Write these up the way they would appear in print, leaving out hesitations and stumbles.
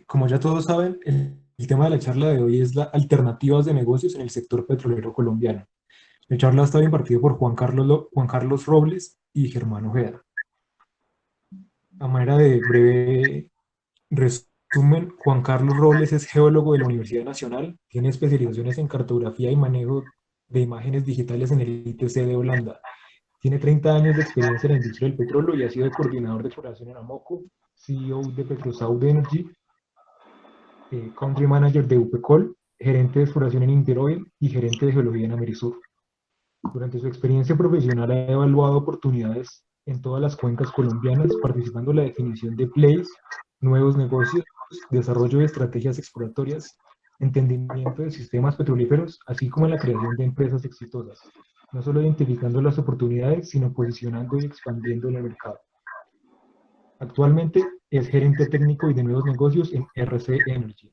Como ya todos saben, el tema de la charla de hoy es las alternativas de negocios en el sector petrolero colombiano. La charla está impartida por Juan Carlos Robles y Germán Ojeda. A manera de breve resumen, Juan Carlos Robles es geólogo de la Universidad Nacional, tiene especializaciones en cartografía y manejo de imágenes digitales en el ITC de Holanda. Tiene 30 años de experiencia en la industria del petróleo y ha sido coordinador de exploración en Amoco, CEO de Petrosaud Energy, Country Manager de UPECOL, gerente de exploración en Interoil y gerente de geología en Amerisur. Durante su experiencia profesional ha evaluado oportunidades en todas las cuencas colombianas, participando en la definición de plays, nuevos negocios, desarrollo de estrategias exploratorias, entendimiento de sistemas petrolíferos, así como en la creación de empresas exitosas, no solo identificando las oportunidades, sino posicionando y expandiendo en el mercado. Actualmente es gerente técnico y de nuevos negocios en RC Energy.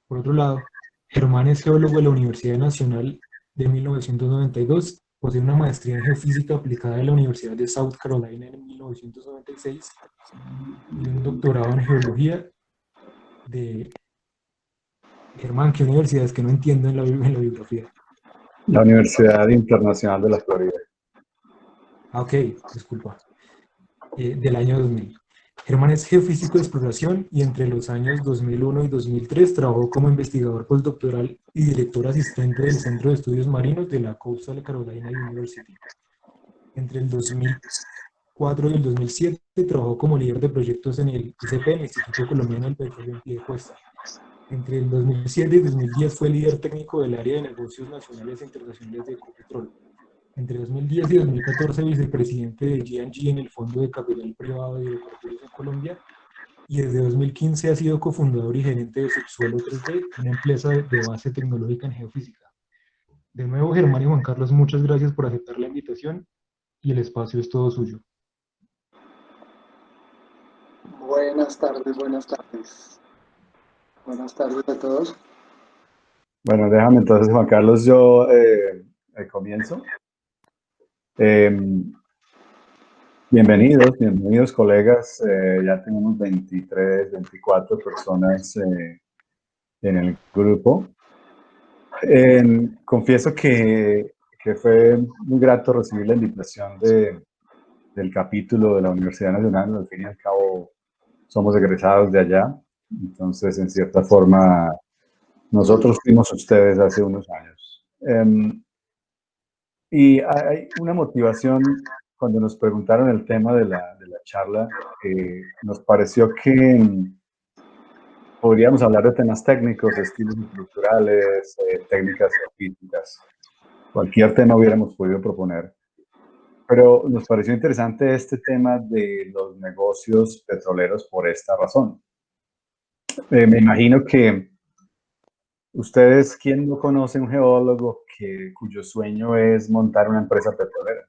Por otro lado, Germán es geólogo de la Universidad Nacional de 1992, posee una maestría en geofísica aplicada de la Universidad de South Carolina en 1996 y un doctorado en geología de Germán. ¿Qué universidades que no entiendo en la biografía? La Universidad Internacional de la Florida. Ah, ok, disculpa. Del año 2000. Germán es geofísico de exploración y entre los años 2001 y 2003 trabajó como investigador postdoctoral y director asistente del Centro de Estudios Marinos de la Coastal Carolina University. Entre el 2004 y el 2007 trabajó como líder de proyectos en el ICP, el Instituto Colombiano del Petróleo en Piedecuesta. Entre el 2007 y 2010 fue líder técnico del área de negocios nacionales e internacionales de Ecopetrol. Entre 2010 y 2014, vicepresidente de G&G en el Fondo de Capital Privado de Hidrocarburos en Colombia. Y desde 2015 ha sido cofundador y gerente de Subsuelo 3D, una empresa de base tecnológica en geofísica. De nuevo, Germán y Juan Carlos, muchas gracias por aceptar la invitación y el espacio es todo suyo. Buenas tardes, buenas tardes. Buenas tardes a todos. Bueno, déjame entonces, Juan Carlos, yo comienzo. Bienvenidos colegas. Ya tenemos 23, 24 personas en el grupo. Confieso que fue muy grato recibir la invitación del capítulo de la Universidad Nacional. Al fin y al cabo, somos egresados de allá. Entonces, en cierta forma, nosotros fuimos ustedes hace unos años. Y hay una motivación cuando nos preguntaron el tema de la charla. Nos pareció que podríamos hablar de temas técnicos, estilos estructurales, técnicas físicas. Cualquier tema hubiéramos podido proponer. Pero nos pareció interesante este tema de los negocios petroleros por esta razón. Me imagino que ustedes, ¿quién no conoce un geólogo cuyo sueño es montar una empresa petrolera?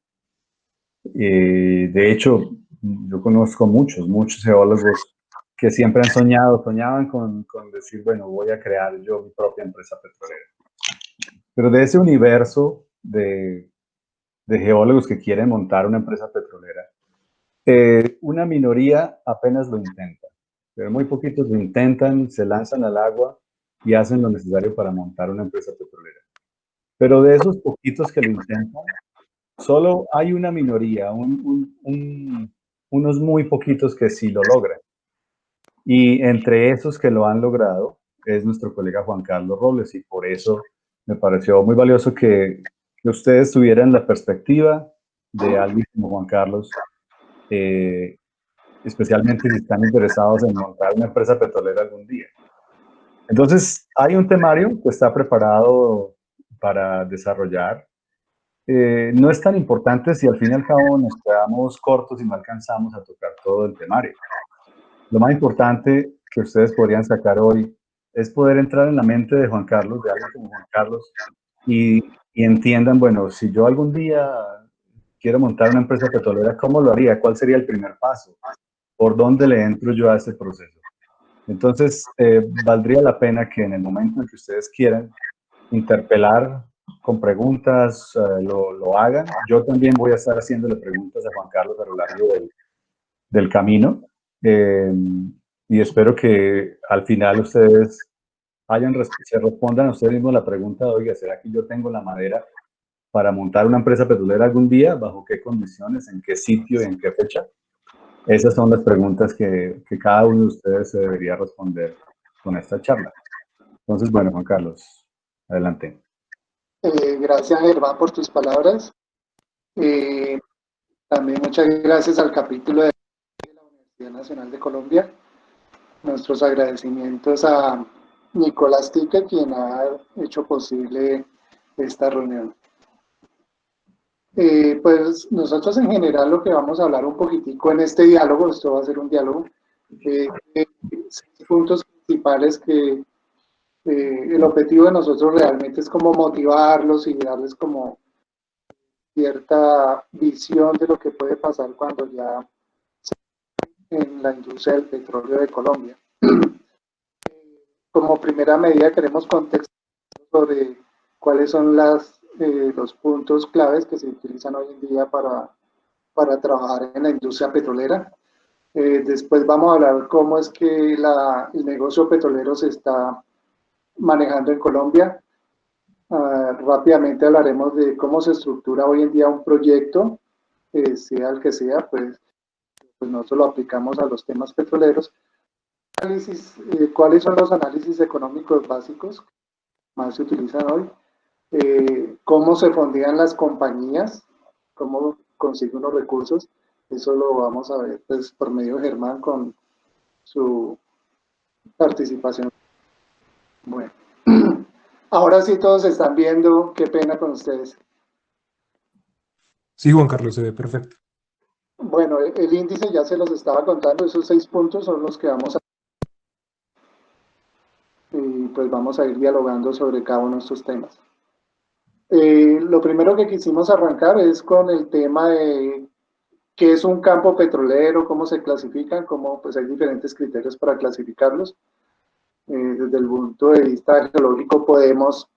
De hecho, yo conozco muchos geólogos que siempre soñaban con decir, bueno, voy a crear yo mi propia empresa petrolera. Pero de ese universo de geólogos que quieren montar una empresa petrolera, una minoría apenas lo intenta, pero muy poquitos lo intentan, se lanzan al agua y hacen lo necesario para montar una empresa petrolera. Pero de esos poquitos que lo intentan, solo hay una minoría, unos muy poquitos que sí lo logran. Y entre esos que lo han logrado es nuestro colega Juan Carlos Robles, y por eso me pareció muy valioso que ustedes tuvieran la perspectiva de alguien como Juan Carlos, especialmente si están interesados en montar una empresa petrolera algún día. Entonces, hay un temario que está preparado para desarrollar. No es tan importante si al fin y al cabo nos quedamos cortos y no alcanzamos a tocar todo el temario. Lo más importante que ustedes podrían sacar hoy es poder entrar en la mente de Juan Carlos, de alguien como Juan Carlos, y entiendan, bueno, si yo algún día quiero montar una empresa petrolera, ¿cómo lo haría? ¿Cuál sería el primer paso? ¿Por dónde le entro yo a ese proceso? Entonces, valdría la pena que en el momento en que ustedes quieran interpelar con preguntas, lo hagan. Yo también voy a estar haciéndole preguntas a Juan Carlos a lo largo del camino. y espero que al final ustedes se respondan a ustedes mismos la pregunta de, oiga, ¿será que yo tengo la madera para montar una empresa petrolera algún día? ¿Bajo qué condiciones? ¿En qué sitio y en qué fecha? Esas son las preguntas que cada uno de ustedes se debería responder con esta charla. Entonces, bueno, Juan Carlos, adelante. Gracias, Germán, por tus palabras. También muchas gracias al capítulo de la Universidad Nacional de Colombia. Nuestros agradecimientos a Nicolás Tique, quien ha hecho posible esta reunión. Pues nosotros en general lo que vamos a hablar un poquitico en este diálogo, esto va a ser un diálogo, 6 puntos principales que el objetivo de nosotros realmente es como motivarlos y darles como cierta visión de lo que puede pasar cuando ya en la industria del petróleo de Colombia. Como primera medida queremos contextualizar sobre cuáles son los puntos claves que se utilizan hoy en día para trabajar en la industria petrolera. Después vamos a hablar cómo es que el negocio petrolero se está manejando en Colombia. Rápidamente hablaremos de cómo se estructura hoy en día un proyecto, sea el que sea, pues nosotros lo aplicamos a los temas petroleros. ¿Cuáles son los análisis económicos básicos que más se utilizan hoy? ¿Cómo se fondean las compañías? ¿Cómo consiguen los recursos? Eso lo vamos a ver pues, por medio de Germán con su participación. Bueno, ahora sí todos están viendo, qué pena con ustedes. Sí, Juan Carlos, se ve perfecto. Bueno, el índice ya se los estaba contando, esos 6 puntos son los que vamos a... Y pues vamos a ir dialogando sobre cada uno de estos temas. Lo primero que quisimos arrancar es con el tema de qué es un campo petrolero, cómo se clasifican, cómo pues hay diferentes criterios para clasificarlos. Desde el punto de vista geológico podemos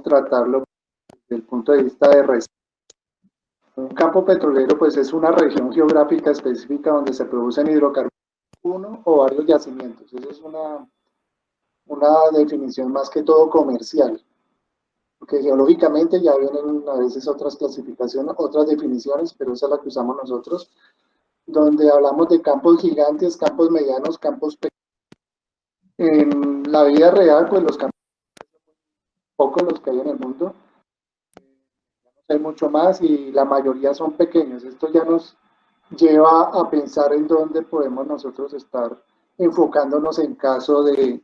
tratarlo desde el punto de vista de reserva. Un campo petrolero pues es una región geográfica específica donde se producen hidrocarburos, uno o varios yacimientos. Esa es una definición más que todo comercial, porque geológicamente ya vienen a veces otras clasificaciones, otras definiciones, pero esa es la que usamos nosotros, donde hablamos de campos gigantes, campos medianos, campos pequeños. En la vida real, pues los campos pocos los que hay en el mundo, hay mucho más y la mayoría son pequeños. Esto ya nos lleva a pensar en dónde podemos nosotros estar enfocándonos en caso de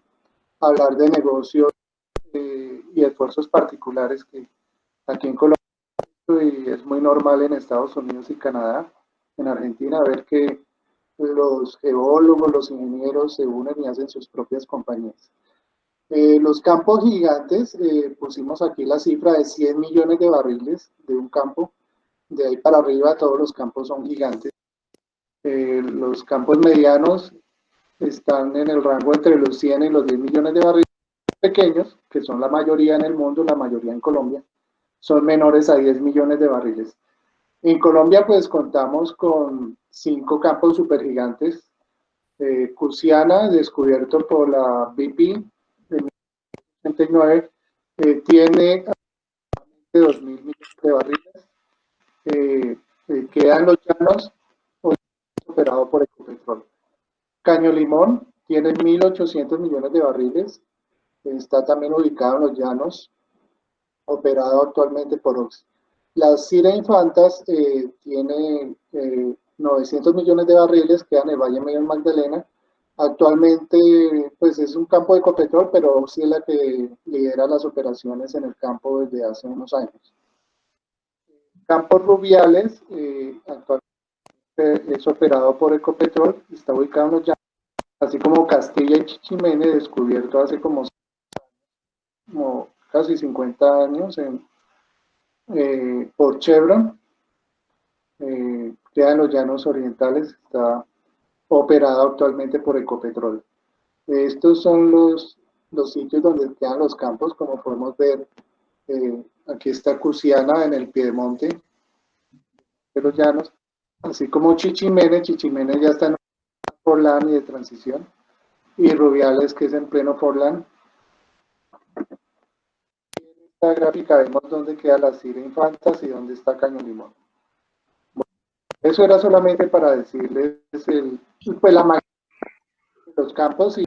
hablar de negocios y esfuerzos particulares que aquí en Colombia y es muy normal en Estados Unidos y Canadá, en Argentina, ver que los geólogos, los ingenieros se unen y hacen sus propias compañías. Los campos gigantes, pusimos aquí la cifra de 100 millones de barriles de un campo, de ahí para arriba todos los campos son gigantes. Los campos medianos están en el rango entre los 100 y los 10 millones de barriles. Pequeños, que son la mayoría en el mundo, la mayoría en Colombia, son menores a 10 millones de barriles. En Colombia pues contamos con 5 campos supergigantes. Cusiana, descubierto por la BP en 1989, tiene 2.000 millones de barriles. Quedan los llanos, operado por Ecopetrol. Caño Limón tiene 1.800 millones de barriles. Está también ubicado en los llanos, operado actualmente por Oxy. La Cira Infantas tiene 900 millones de barriles, queda en el Valle Medio del Magdalena. Actualmente pues es un campo de Ecopetrol, pero Oxy es la que lidera las operaciones en el campo desde hace unos años. Campos Rubiales, actualmente es operado por Ecopetrol, está ubicado en los llanos, así como Castilla y Chichimene, descubierto hace como casi 50 años por Chevron, queda en los llanos orientales, está operado actualmente por Ecopetrol. Estos son los sitios donde quedan los campos, como podemos ver, aquí está Cusiana en el Piedemonte de los llanos, así como Chichimene ya está en Forlán y de transición, y Rubiales, que es en pleno Forlán. En esta gráfica vemos dónde queda la Cira Infantas y dónde está Caño Limón. Bueno, eso era solamente para decirles pues la magnitud de los campos y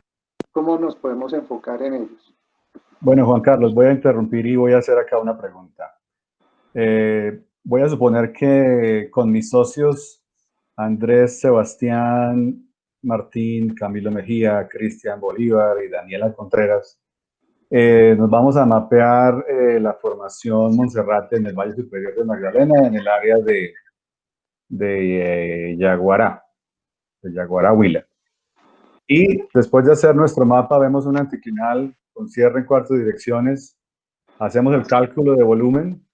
cómo nos podemos enfocar en ellos. Bueno, Juan Carlos, voy a interrumpir y voy a hacer acá una pregunta. Voy a suponer que con mis socios Andrés, Sebastián, Martín, Camilo Mejía, Cristian Bolívar y Daniela Contreras, nos vamos a mapear la formación Monserrate en el Valle Superior de Magdalena, en el área de Yaguará, Huila. Y después de hacer nuestro mapa, vemos un anticlinal con cierre en 4 direcciones, hacemos el cálculo de volumen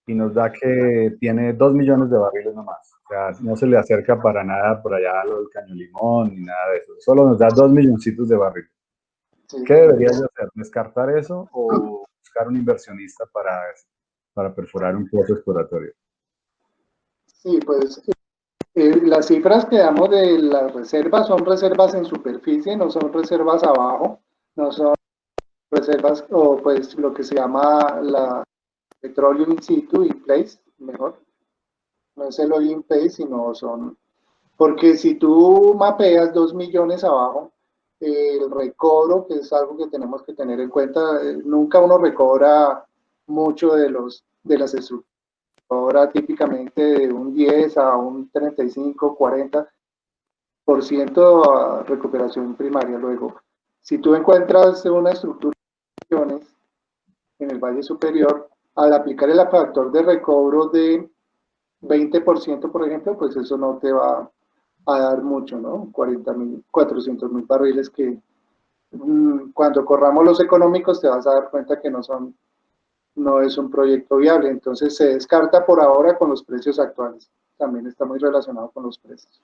y nos da que tiene 2 millones de barriles nomás. O sea, no se le acerca para nada por allá a lo del Caño Limón ni nada de eso. Solo nos da 2 milloncitos de barriles. Sí, ¿Qué deberías de hacer? ¿Descartar eso o buscar un inversionista para perforar un pozo exploratorio? sí, pues las cifras que damos de las reservas son reservas en superficie, no son reservas abajo, no son reservas o pues lo que se llama la petróleo in situ, in place, mejor. No es el oil in place, sino son... Porque si tú mapeas 2 millones abajo, el recobro, que es algo que tenemos que tener en cuenta, nunca uno recobra mucho de las estructuras. Ahora típicamente de un 10 a un 35, 40% a recuperación primaria. Luego, si tú encuentras una estructura en el Valle Superior, al aplicar el factor de recobro de 20%, por ejemplo, pues eso no te va a dar mucho, ¿no? 40.000, 400.000 barriles que cuando corramos los económicos te vas a dar cuenta que no es un proyecto viable, entonces se descarta por ahora con los precios actuales. También está muy relacionado con los precios.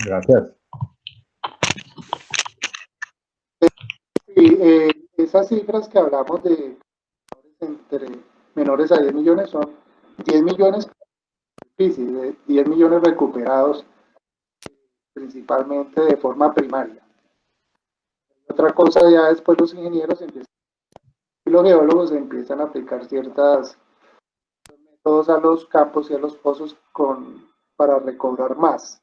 Gracias. Y esas cifras que hablamos de entre menores a 10 millones son 10 millones, de 10 millones recuperados principalmente de forma primaria. Otra cosa ya después los ingenieros empiezan, y los geólogos empiezan a aplicar ciertas métodos a los campos y a los pozos para recobrar más.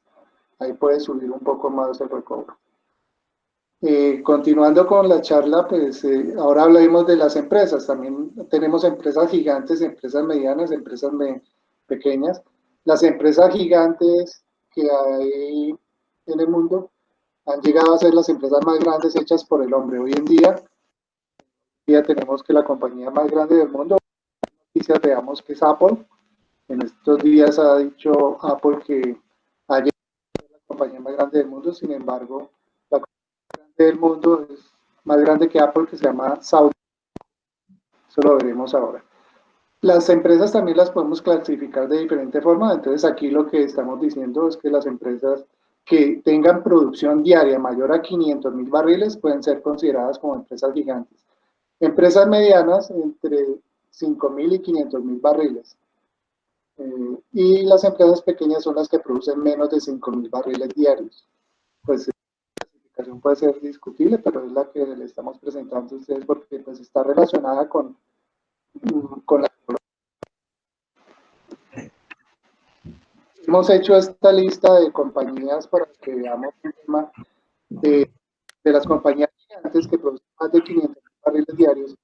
Ahí puede subir un poco más el recobro. Continuando con la charla, pues ahora hablemos de las empresas. También tenemos empresas gigantes, empresas medianas, empresas pequeñas. Las empresas gigantes que hay en el mundo han llegado a ser las empresas más grandes hechas por el hombre. Hoy en día tenemos que la compañía más grande del mundo, noticias veamos que es Apple. En estos días ha dicho Apple que ha llegado a ser la compañía más grande del mundo, sin embargo, la del mundo es más grande que Apple, que se llama Saudi. Eso lo veremos ahora. Las empresas también las podemos clasificar de diferente forma, entonces aquí lo que estamos diciendo es que las empresas que tengan producción diaria mayor a 500.000 barriles pueden ser consideradas como empresas gigantes. Empresas medianas entre 5.000 y 500.000 barriles. Y las empresas pequeñas son las que producen menos de 5.000 barriles diarios. Pues puede ser discutible, pero es la que le estamos presentando a ustedes porque pues, está relacionada con la... Hemos hecho esta lista de compañías para que veamos el tema de las compañías gigantes que producen más de 500 barriles diarios.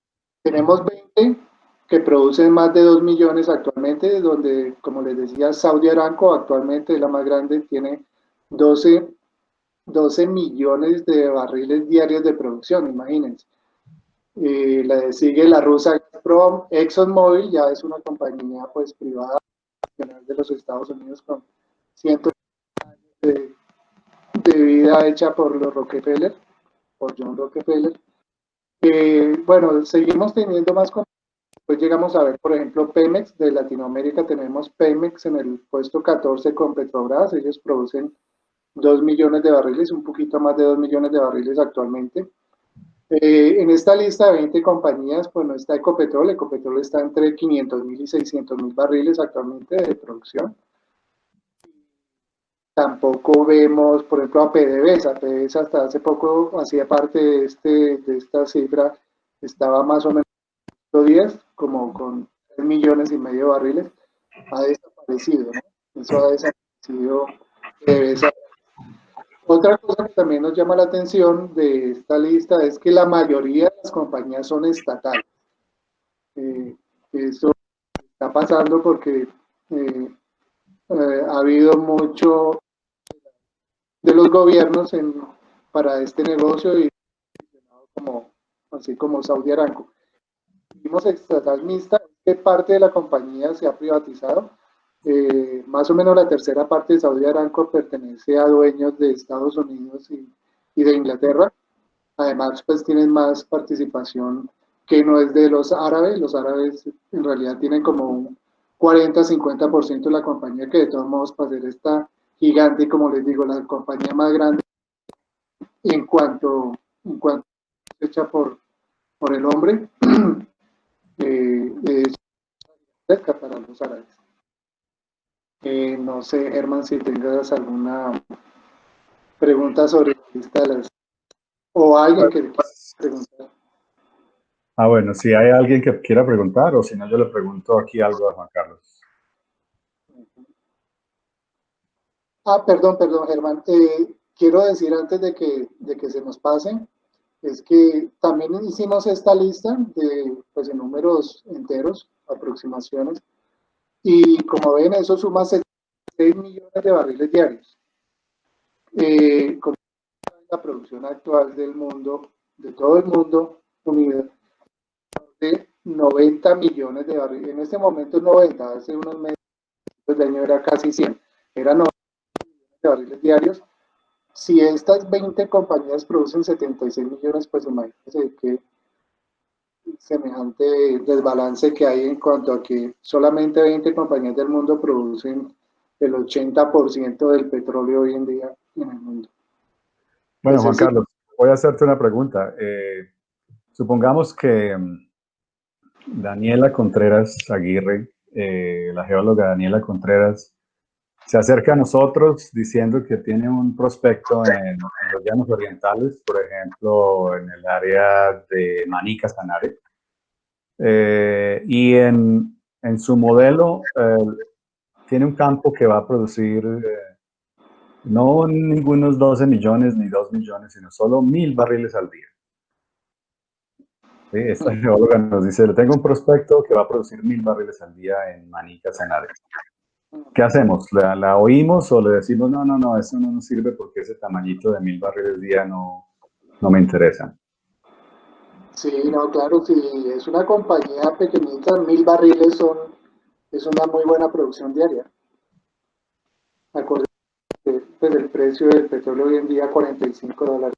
Tenemos 20 que producen más de 2 millones actualmente, donde, como les decía, Saudi Aramco actualmente es la más grande, tiene 12 millones de barriles diarios de producción, imagínense. Sigue la rusa Gazprom, ExxonMobil ya es una compañía pues privada de los Estados Unidos con cientos de años de vida hecha por los Rockefeller, por John Rockefeller. Bueno, seguimos teniendo más compañías. Después llegamos a ver, por ejemplo, Pemex de Latinoamérica. Tenemos Pemex en el puesto 14 con Petrobras. Ellos producen 2 millones de barriles, un poquito más de 2 millones de barriles actualmente. En esta lista de 20 compañías, pues no está Ecopetrol. Ecopetrol está entre 500.000 y 600.000 barriles actualmente de producción. Tampoco vemos, por ejemplo, a PDVSA. PDVSA hasta hace poco hacía parte de esta cifra, estaba más o menos 10, como con 3 millones y medio de barriles. Ha desaparecido, ¿no? Eso ha desaparecido PDVSA. Otra cosa que también nos llama la atención de esta lista es que la mayoría de las compañías son estatales. Eso está pasando porque ha habido mucho de los gobiernos para este negocio y como, así como Saudi Aramco. Vimos estatal mixta, que parte de la compañía se ha privatizado. Más o menos la tercera parte de Saudi Aramco pertenece a dueños de Estados Unidos y de Inglaterra. Además, pues tienen más participación que no es de los árabes. Los árabes en realidad tienen como un 40-50% de la compañía, que de todos modos para ser esta gigante y, como les digo, la compañía más grande en cuanto hecha por el hombre, es cerca para los árabes. No sé, Herman, si tengas alguna pregunta sobre la lista de las, o alguien que quiera preguntar. Bueno, si hay alguien que quiera preguntar, o si no, yo le pregunto aquí algo a Juan Carlos. Perdón, Germán. Quiero decir antes de que se nos pasen, es que también hicimos esta lista pues, en números enteros, aproximaciones, y como ven, eso suma 6 millones de barriles diarios. Con la producción actual del mundo, de todo el mundo unido, de 90 millones de barriles. En este momento es 90, hace unos meses de año era casi 100, eran 90 millones de barriles diarios. Si estas 20 compañías producen 76 millones, pues imagínense qué semejante desbalance que hay en cuanto a que solamente 20 compañías del mundo producen el 80% del petróleo hoy en día en el mundo. Bueno, Juan Carlos, voy a hacerte una pregunta. Supongamos que Daniela Contreras Aguirre, la geóloga Daniela Contreras, se acerca a nosotros diciendo que tiene un prospecto en los llanos orientales, por ejemplo, en el área de Manica, Sanare. Y en su modelo tiene un campo que va a producir no ningunos 12 millones ni 2 millones, sino solo 1.000 barriles al día. ¿Sí? Esta geóloga nos dice, le tengo un prospecto que va a producir 1.000 barriles al día en Manica, Sanare. ¿Qué hacemos? ¿La oímos o le decimos, no, eso no nos sirve porque ese tamañito de 1.000 barriles al día no me interesa? Sí, no, claro, si es una compañía pequeñita, 1.000 barriles es una muy buena producción diaria. Acordé que pues, el precio del petróleo hoy en día $45.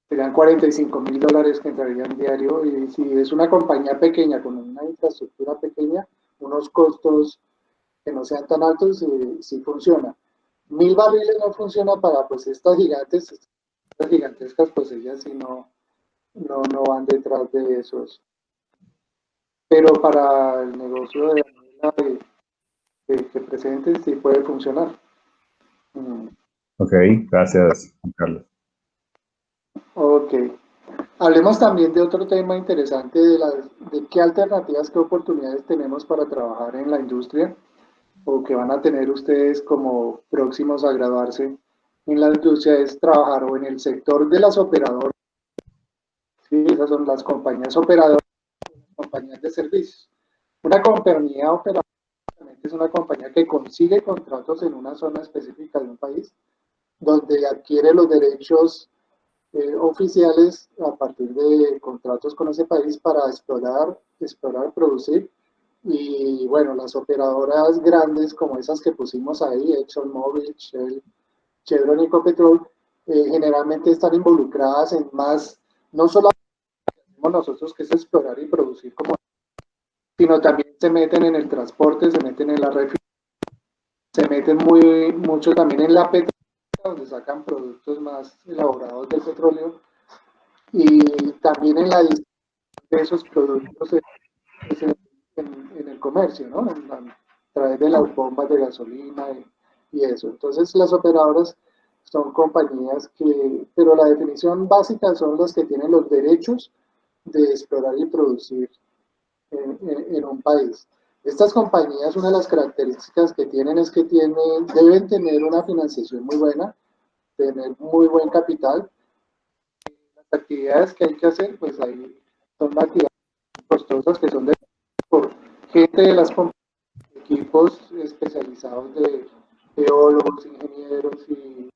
Serían $45.000 que entrarían diario, y si es una compañía pequeña con una infraestructura pequeña, unos costos que no sean tan altos, sí funciona. 1.000 barriles no funciona para pues estas gigantescas, pues ellas sí no van detrás de esos. Pero para el negocio de Daniela que presentes sí puede funcionar. Ok, gracias, Juan Carlos. Ok. Hablemos también de otro tema interesante, de qué alternativas, qué oportunidades tenemos para trabajar en la industria, o que van a tener ustedes como próximos a graduarse en la industria, es trabajar o en el sector de las operadoras. Sí, esas son las compañías operadoras, compañías de servicios. Una compañía operadora es una compañía que consigue contratos en una zona específica de un país, donde adquiere los derechos oficiales a partir de contratos con ese país para explorar, producir. Y bueno, las operadoras grandes como esas que pusimos ahí, ExxonMobil, Shell, Chevron y Ecopetrol, generalmente están involucradas en más, no solo nosotros, que es explorar y producir, sino también se meten en el transporte, se meten en la refinación, se meten mucho también en la petrolera, donde sacan productos más elaborados del petróleo, y también en la distribución de esos productos en el comercio, ¿no? A través de las bombas de gasolina y eso. Entonces las operadoras son compañías que, pero la definición básica son las que tienen los derechos de explorar y producir en un país. Estas compañías, una de las características que tienen es que deben tener una financiación muy buena, tener muy buen capital. Las actividades que hay que hacer, pues ahí son actividades costosas que son de por gente de las equipos especializados de geólogos, ingenieros y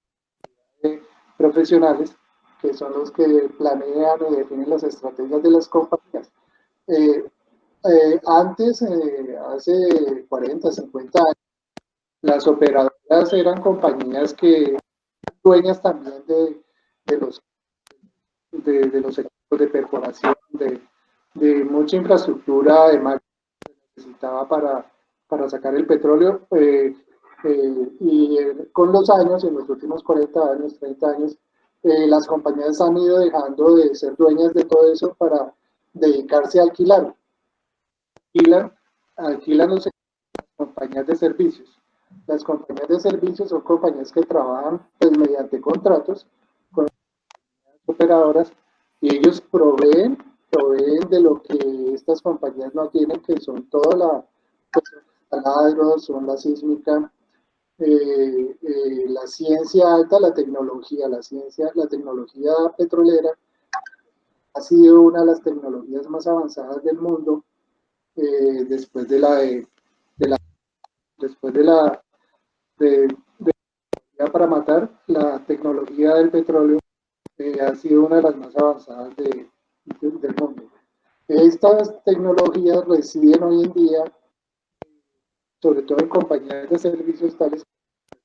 profesionales, que son los que planean y definen las estrategias de las compañías. Eh, Antes, hace 40, 50 años, las operadoras eran compañías que eran dueñas también de los, de los equipos de perforación, de mucha infraestructura de máquinas que necesitaba para sacar el petróleo. Con los años, en los últimos 40 años, 30 años, las compañías han ido dejando de ser dueñas de todo eso para dedicarse a alquilar. Alquilan los compañías de servicios. Las compañías de servicios son compañías que trabajan pues, mediante contratos con operadoras y ellos proveen de lo que estas compañías no tienen, que son toda pues, los taladros, son la sísmica, la ciencia alta, la tecnología, la tecnología petrolera ha sido una de las tecnologías más avanzadas del mundo después de después de para matar, la tecnología del petróleo ha sido una de las más avanzadas del mundo. Estas tecnologías residen hoy en día, sobre todo en compañías de servicios tales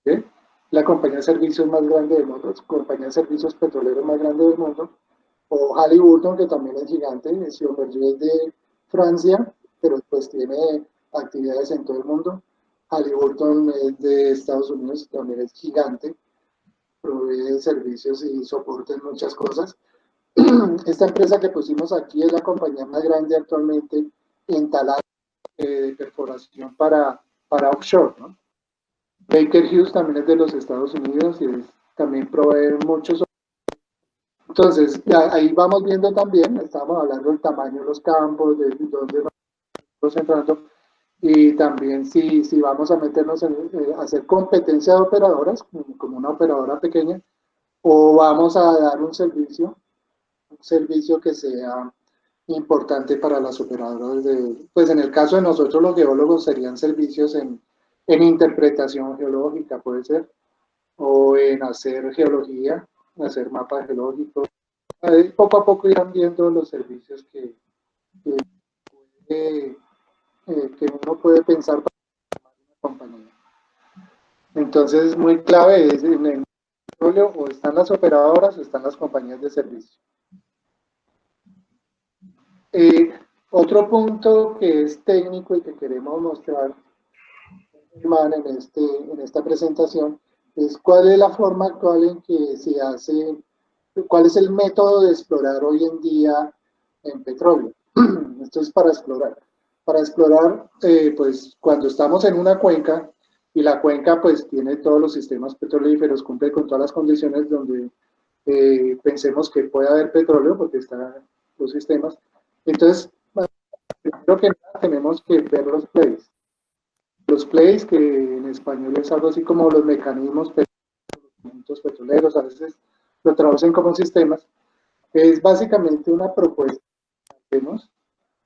que la compañía de servicios más grande del mundo, la compañía de servicios petroleros más grande del mundo, o Halliburton, que también es gigante, es de Francia, pero pues tiene actividades en todo el mundo. Halliburton es de Estados Unidos, también es gigante, provee servicios y soporte en muchas cosas. Esta empresa que pusimos aquí es la compañía más grande actualmente en taladro de perforación para offshore, ¿no? Baker Hughes también es de los Estados Unidos y también provee muchos. Entonces, ahí vamos viendo también, estamos hablando del tamaño de los campos, de dónde vamos entrando, y también si vamos a meternos en hacer competencia de operadoras, como una operadora pequeña, o vamos a dar un servicio que sea importante para las operadoras pues en el caso de nosotros los geólogos serían servicios en interpretación geológica, puede ser, o en hacer geología, hacer mapas geológicos. Ahí poco a poco irán viendo los servicios que, que uno puede pensar para una compañía. Entonces es muy clave, es en el petróleo o están las operadoras o están las compañías de servicio. Otro punto que es técnico y que queremos mostrar en esta presentación es cuál es la forma actual en que se hace, cuál es el método de explorar hoy en día en petróleo. Esto es para explorar. Para explorar, pues cuando estamos en una cuenca y la cuenca pues tiene todos los sistemas petrolíferos, cumple con todas las condiciones donde pensemos que puede haber petróleo porque están los sistemas. Entonces, primero que nada tenemos que ver los plays. Los plays, que en español es algo así como los mecanismos petroleros, a veces lo traducen como sistemas, es básicamente una propuesta que hacemos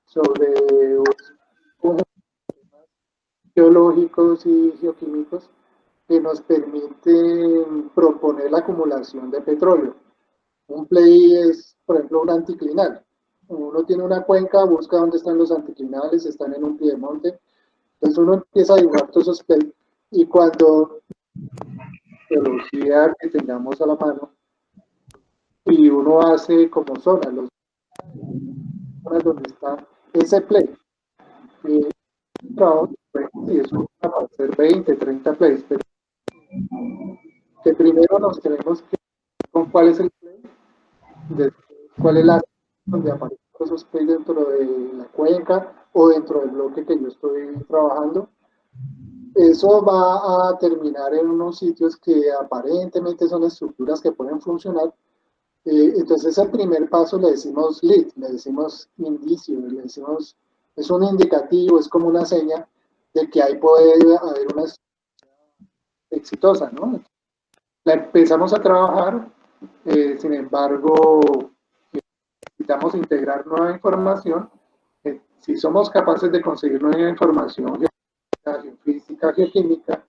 sobre un geológicos y geoquímicos que nos permiten proponer la acumulación de petróleo. Un play es, por ejemplo, un anticlinal. Uno tiene una cuenca, busca dónde están los anticlinales, están en un piedemonte. Entonces uno empieza a dibujar todos esos plays y cuando geología que tengamos a la mano y uno hace como zonas, zonas donde está ese play. Y eso para hacer 20, 30 plays, pero que primero nos tenemos que con cuál es el play, cuál es la donde aparecen esos plays dentro de la cuenca o dentro del bloque que yo estoy trabajando. Eso va a terminar en unos sitios que aparentemente son estructuras que pueden funcionar. Entonces, el primer paso le decimos lead, le decimos indicio, le decimos, es un indicativo, es como una seña de que ahí puede haber una exitosa, ¿no? La empezamos a trabajar, sin embargo, necesitamos integrar nueva información. Si somos capaces de conseguir nueva información, geofísica, geoquímica,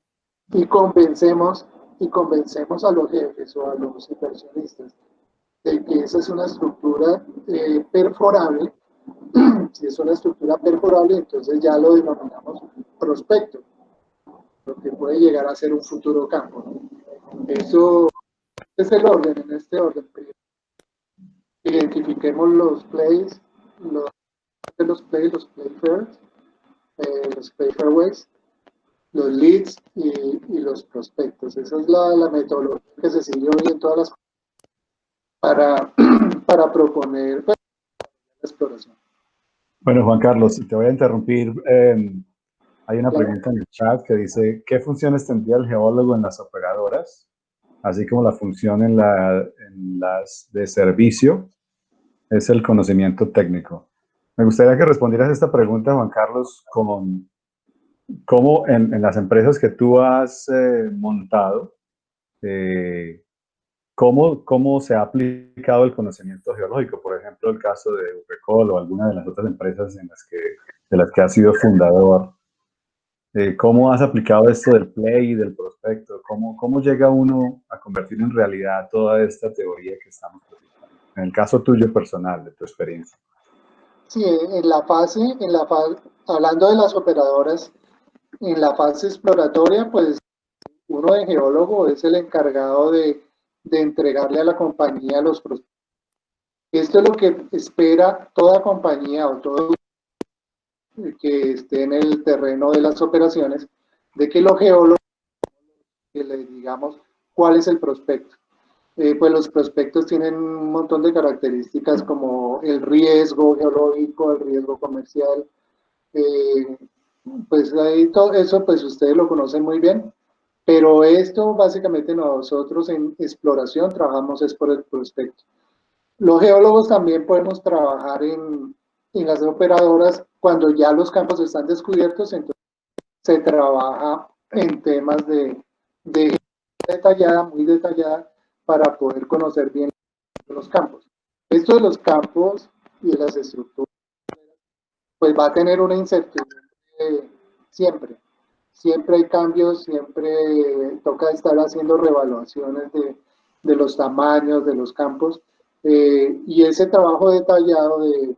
y convencemos a los jefes o a los inversionistas de que esa es una estructura perforable. Si es una estructura perforable, entonces ya lo denominamos prospecto, lo que puede llegar a ser un futuro campo, ¿no? Eso es el orden, en este orden. Identifiquemos los plays, los play first, los play fairways, los leads y los prospectos. Esa es la metodología que se sigue hoy en todas las para, para proponer pues, la exploración. Bueno, Juan Carlos, te voy a interrumpir. Hay una Claro. pregunta en el chat que dice, ¿qué funciones tendría el geólogo en las operadoras? Así como la función en las de servicio es el conocimiento técnico. Me gustaría que respondieras esta pregunta, Juan Carlos, con cómo en las empresas que tú has montado, ¿cómo se ha aplicado el conocimiento geológico? Por ejemplo, el caso de UPECOL o alguna de las otras empresas de las que has sido fundador. ¿Cómo has aplicado esto del play y del prospecto? ¿Cómo llega uno a convertir en realidad toda esta teoría que estamos presentando? En el caso tuyo personal, de tu experiencia. Sí, hablando de las operadoras, en la fase exploratoria, pues uno de geólogo es el encargado de entregarle a la compañía los prospectos. Esto es lo que espera toda compañía o todo que esté en el terreno de las operaciones, de que los geólogos que le digamos cuál es el prospecto. Pues los prospectos tienen un montón de características como el riesgo geológico, el riesgo comercial, eh, pues ahí todo eso pues ustedes lo conocen muy bien, pero esto básicamente nosotros en exploración trabajamos es por el prospecto. Los geólogos también podemos trabajar en las operadoras cuando ya los campos están descubiertos, entonces se trabaja en temas de detallada, muy detallada, para poder conocer bien los campos. Esto de los campos y de las estructuras, pues va a tener una incertidumbre siempre. Siempre hay cambios, siempre toca estar haciendo revaluaciones de los tamaños de los campos, y ese trabajo detallado de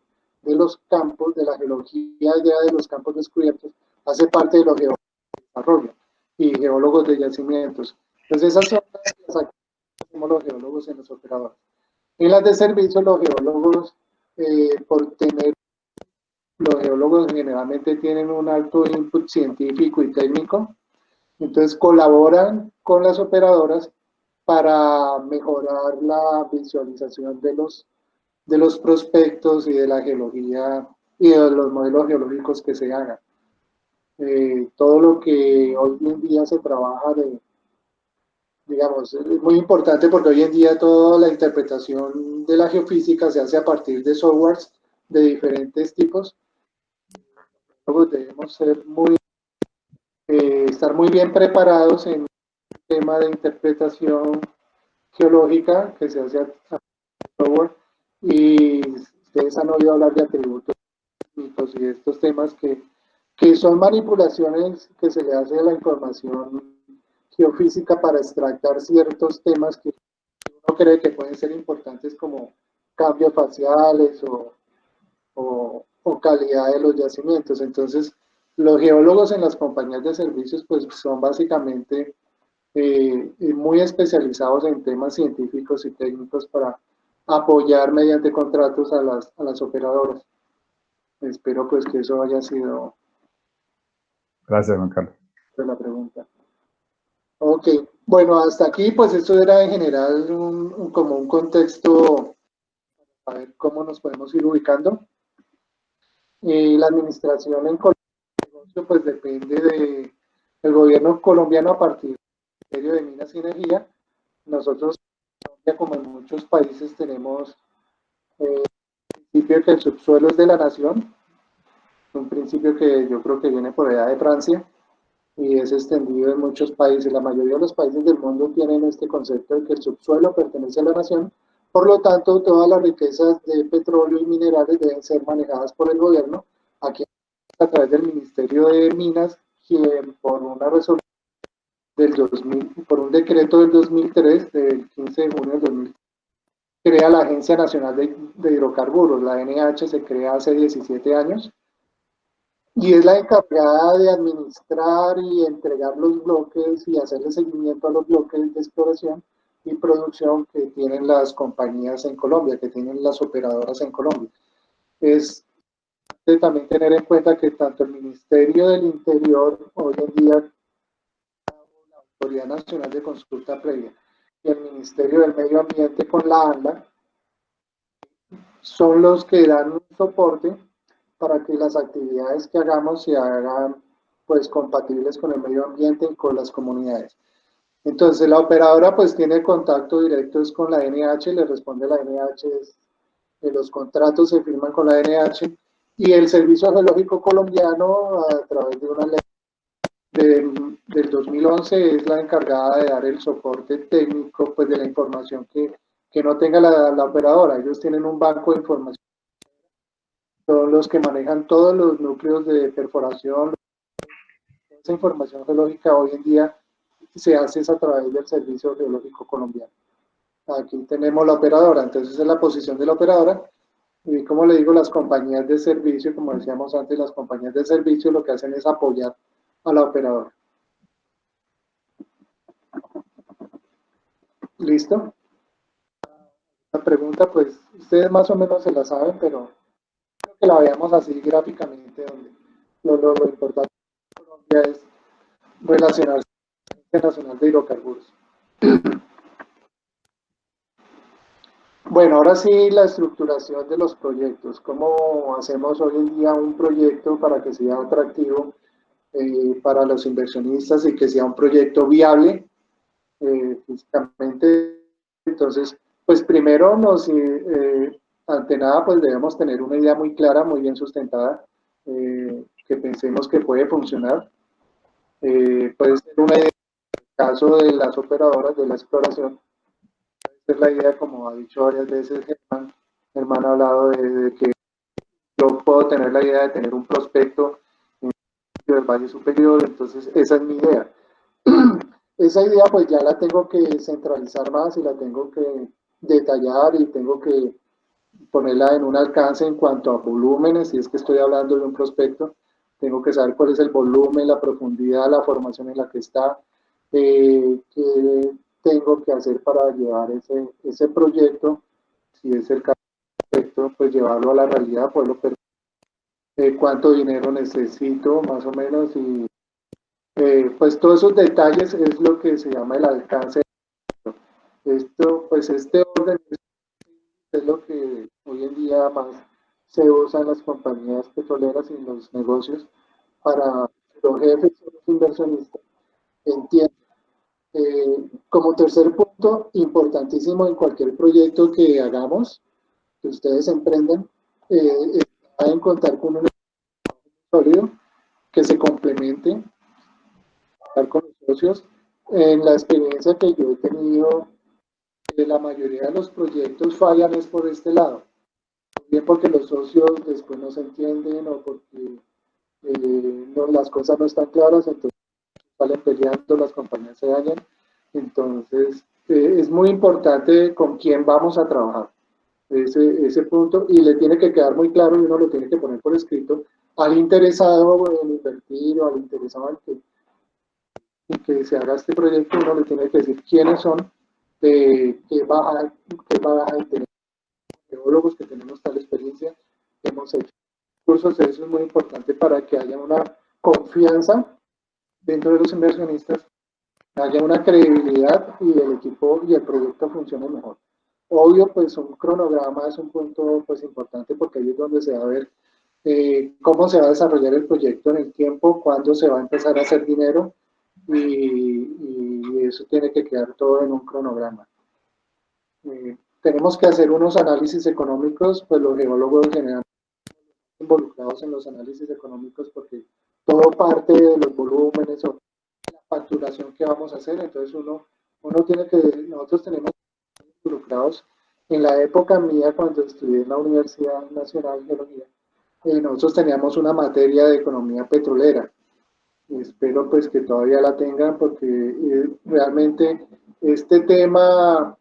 los campos, de la geología ya de los campos descubiertos, hace parte de los geólogos de desarrollo y geólogos de yacimientos. Entonces esas son las actividades que hacemos los geólogos en los operadores. En las de servicio, los geólogos, por tener, los geólogos generalmente tienen un alto input científico y técnico, entonces colaboran con las operadoras para mejorar la visualización de los prospectos y de la geología y de los modelos geológicos que se hagan. Todo lo que hoy en día se trabaja digamos, es muy importante porque hoy en día toda la interpretación de la geofísica se hace a partir de softwares de diferentes tipos. Luego debemos estar muy bien preparados en el tema de interpretación geológica que se hace a software, y ustedes han oído hablar de atributos y de estos temas que son manipulaciones que se le hace a la información geofísica para extractar ciertos temas que uno cree que pueden ser importantes como cambios faciales o calidad de los yacimientos. Entonces, los geólogos en las compañías de servicios pues son básicamente muy especializados en temas científicos y técnicos para apoyar mediante contratos a las operadoras. Espero pues que eso haya sido Gracias, Juan Carlos. la pregunta. Ok, bueno, hasta aquí pues esto era en general como un contexto para ver cómo nos podemos ir ubicando. La administración en Colombia pues depende El gobierno colombiano, a partir del Ministerio de Minas y Energía, nosotros, como en muchos países, tenemos el principio de que el subsuelo es de la nación, un principio que yo creo que viene por allá de Francia y es extendido en muchos países. La mayoría de los países del mundo tienen este concepto de que el subsuelo pertenece a la nación, por lo tanto, todas las riquezas de petróleo y minerales deben ser manejadas por el gobierno, aquí a través del Ministerio de Minas, quien por una resolución del 2000, por un decreto del 2003, del 15 de junio del 2003, crea la Agencia Nacional de Hidrocarburos. La ANH se crea hace 17 años y es la encargada de administrar y entregar los bloques y hacerle seguimiento a los bloques de exploración y producción que tienen las compañías en Colombia, que tienen las operadoras en Colombia. Es de también tener en cuenta que tanto el Ministerio del Interior, hoy en día la Autoridad Nacional de Consulta Previa, y el Ministerio del Medio Ambiente con la ANLA, son los que dan un soporte para que las actividades que hagamos se hagan pues compatibles con el medio ambiente y con las comunidades. Entonces la operadora pues tiene contacto directo con la NH, le responde la NH, los contratos se firman con la NH y el Servicio Geológico Colombiano a través de una ley del 2011 es la encargada de dar el soporte técnico pues de la información que no tenga la operadora. Ellos tienen un banco de información, son los que manejan todos los núcleos de perforación. Esa información geológica hoy en día se hace a través del Servicio Geológico Colombiano. Aquí tenemos la operadora, entonces es la posición de la operadora. Y como le digo, las compañías de servicio, como decíamos antes, las compañías de servicio lo que hacen es apoyar a la operadora. ¿Listo? La pregunta, pues, ustedes más o menos se la saben, pero creo que la veamos así gráficamente, donde lo importante de Colombia es relacionarse con la Agencia Nacional de Hidrocarburos. Bueno, ahora sí la estructuración de los proyectos. ¿Cómo hacemos hoy en día un proyecto para que sea atractivo para los inversionistas y que sea un proyecto viable físicamente? Entonces, pues primero ante nada, pues debemos tener una idea muy clara, muy bien sustentada, que pensemos que puede funcionar. Puede ser una idea, en el caso de las operadoras de la exploración, es la idea, como ha dicho varias veces Germán ha hablado de que yo puedo tener la idea de tener un prospecto en el Valle Superior, entonces esa es mi idea. Esa idea pues ya la tengo que centralizar más y la tengo que detallar y tengo que ponerla en un alcance en cuanto a volúmenes, si es que estoy hablando de un prospecto, tengo que saber cuál es el volumen, la profundidad, la formación en la que está, qué tengo que hacer para llevar ese proyecto, si es el caso del proyecto, pues llevarlo a la realidad, poderlo cuánto dinero necesito más o menos y pues todos esos detalles es lo que se llama el alcance. Esto, pues este orden es lo que hoy en día más se usa en las compañías petroleras y en los negocios para que los jefes y los inversionistas entiendan. Como tercer punto, importantísimo en cualquier proyecto que hagamos, que ustedes emprenden, está en contar con un sólido que se complemente con los socios. En la experiencia que yo he tenido, la mayoría de los proyectos fallan es por este lado, bien porque los socios después no se entienden o porque las cosas no están claras, entonces salen peleando, las compañías se dañan. Entonces, es muy importante con quién vamos a trabajar, ese punto, y le tiene que quedar muy claro y uno lo tiene que poner por escrito al interesado en invertir o al interesado en que se haga este proyecto, uno le tiene que decir quiénes son, qué baja y tener geólogos que tenemos tal experiencia, que hemos hecho cursos, eso es muy importante para que haya una confianza dentro de los inversionistas, haya una credibilidad y el equipo y el proyecto funcione mejor. Obvio, pues un cronograma es un punto pues importante porque ahí es donde se va a ver cómo se va a desarrollar el proyecto en el tiempo, cuándo se va a empezar a hacer dinero, y eso tiene que quedar todo en un cronograma. Tenemos que hacer unos análisis económicos, pues los geólogos generalmente involucrados en los análisis económicos porque todo parte de los volúmenes o la facturación que vamos a hacer, entonces nosotros tenemos involucrados. En la época mía, cuando estudié en la Universidad Nacional de Geología, nosotros teníamos una materia de economía petrolera. Espero pues que todavía la tengan porque realmente este tema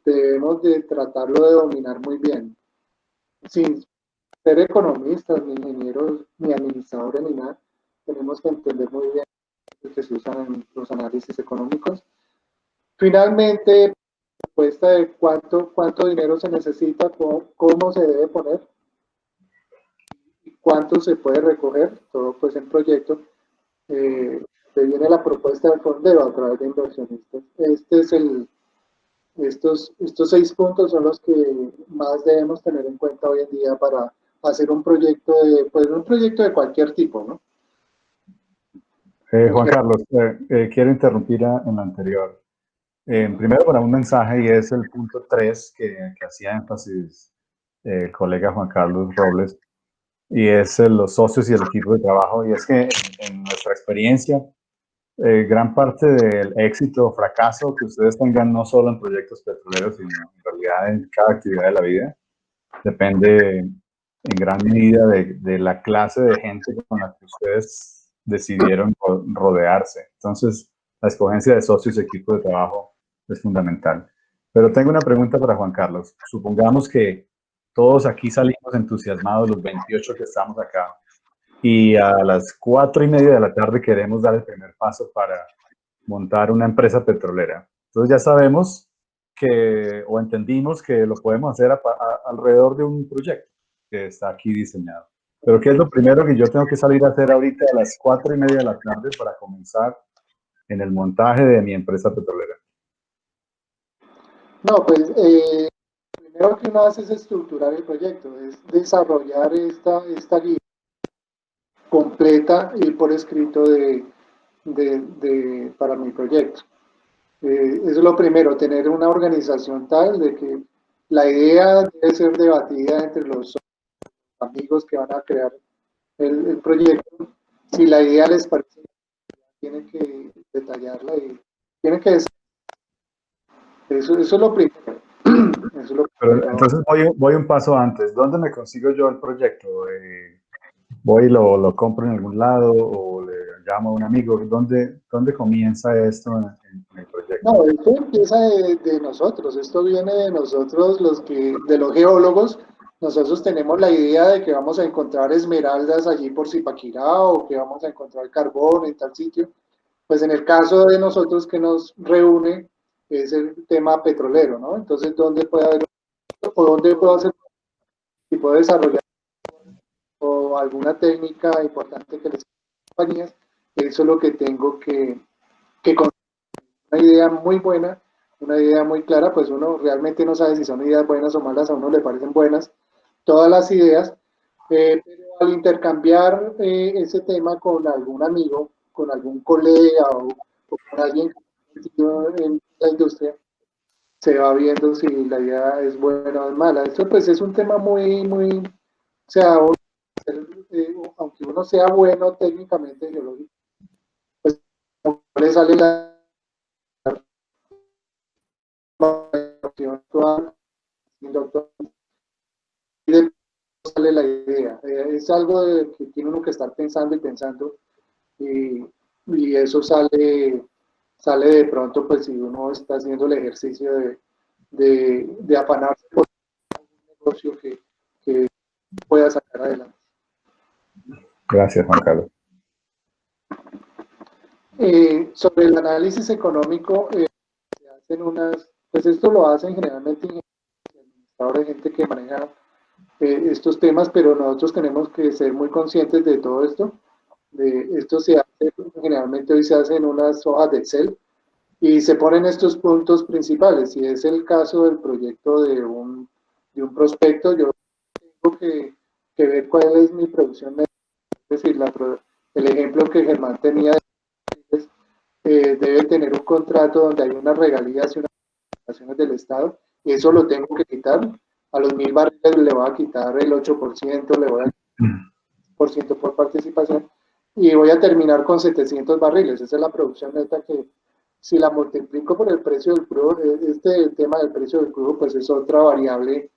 debemos de tratarlo de dominar muy bien, sin ser economistas, ni ingenieros, ni administradores, ni nada. Tenemos que entender muy bien lo que se usan en los análisis económicos. Finalmente, propuesta de cuánto dinero se necesita, cómo se debe poner, y cuánto se puede recoger, todo pues en proyecto. Viene la propuesta del fondeo a través de inversionistas. Estos 6 puntos son los que más debemos tener en cuenta hoy en día para hacer un proyecto de cualquier tipo, ¿no? Juan Carlos, quiero interrumpir en lo anterior. Primero para un mensaje y es el punto 3 que hacía énfasis el colega Juan Carlos Robles, y es los socios y el equipo de trabajo. Y es que en nuestra experiencia, gran parte del éxito o fracaso que ustedes tengan, no solo en proyectos petroleros, sino en realidad en cada actividad de la vida, depende en gran medida de la clase de gente con la que ustedes decidieron rodearse. Entonces, la escogencia de socios y equipo de trabajo es fundamental. Pero tengo una pregunta para Juan Carlos. Supongamos que todos aquí salimos entusiasmados, los 28 que estamos acá, y a las 4:30 de la tarde queremos dar el primer paso para montar una empresa petrolera. Entonces ya sabemos o entendimos que lo podemos hacer alrededor de un proyecto que está aquí diseñado. Pero ¿qué es lo primero que yo tengo que salir a hacer ahorita a las 4:30 de la tarde para comenzar en el montaje de mi empresa petrolera? No, pues primero que uno hace es estructurar el proyecto, es desarrollar esta guía completa y por escrito para mi proyecto. Eso es lo primero, tener una organización tal de que la idea debe ser debatida entre los amigos que van a crear el proyecto. Si la idea les parece, tienen que detallarla y tienen que decir. Eso es lo primero. Eso es lo Pero primero. entonces voy un paso antes. ¿Dónde me consigo yo el proyecto? ¿Voy y lo compro en algún lado o le llamo a un amigo? ¿Dónde comienza esto en el proyecto? No, esto empieza de nosotros, esto viene de nosotros, de los geólogos. Nosotros tenemos la idea de que vamos a encontrar esmeraldas allí por Zipaquirá o que vamos a encontrar carbón en tal sitio. Pues en el caso de nosotros que nos reúne es el tema petrolero, ¿no? Entonces, ¿dónde puede haber o dónde puedo hacer y puedo desarrollar o alguna técnica importante que les compañías? Eso es lo que tengo que una idea muy buena, una idea muy clara, pues uno realmente no sabe si son ideas buenas o malas, a uno le parecen buenas todas las ideas, pero al intercambiar ese tema con algún amigo, con algún colega o con alguien en la industria, se va viendo si la idea es buena o es mala. Esto pues es un tema o sea, aunque uno sea bueno técnicamente geológico, pues no le sale la actual, doctor, y de sale la idea. Es algo que tiene uno que estar pensando y pensando, y eso sale de pronto, pues si uno está haciendo el ejercicio de afanarse por un negocio que pueda sacar adelante. Gracias, Juan Carlos. Sobre el análisis económico, se hacen pues esto lo hacen generalmente administradores, gente que maneja estos temas, pero nosotros tenemos que ser muy conscientes de todo esto. Esto se hace, generalmente hoy se hace en unas hojas de Excel y se ponen estos puntos principales. Si es el caso del proyecto de un prospecto, yo tengo que ver cuál es mi producción. Es decir, el ejemplo que Germán tenía debe tener un contrato donde hay unas regalías y unas prestaciones del Estado, y eso lo tengo que quitar. A los 1000 barriles le voy a quitar el 8%, le voy a quitar por participación, y voy a terminar con 700 barriles. Esa es la producción neta que, si la multiplico por el precio del crudo, este tema del precio del crudo, pues es otra variable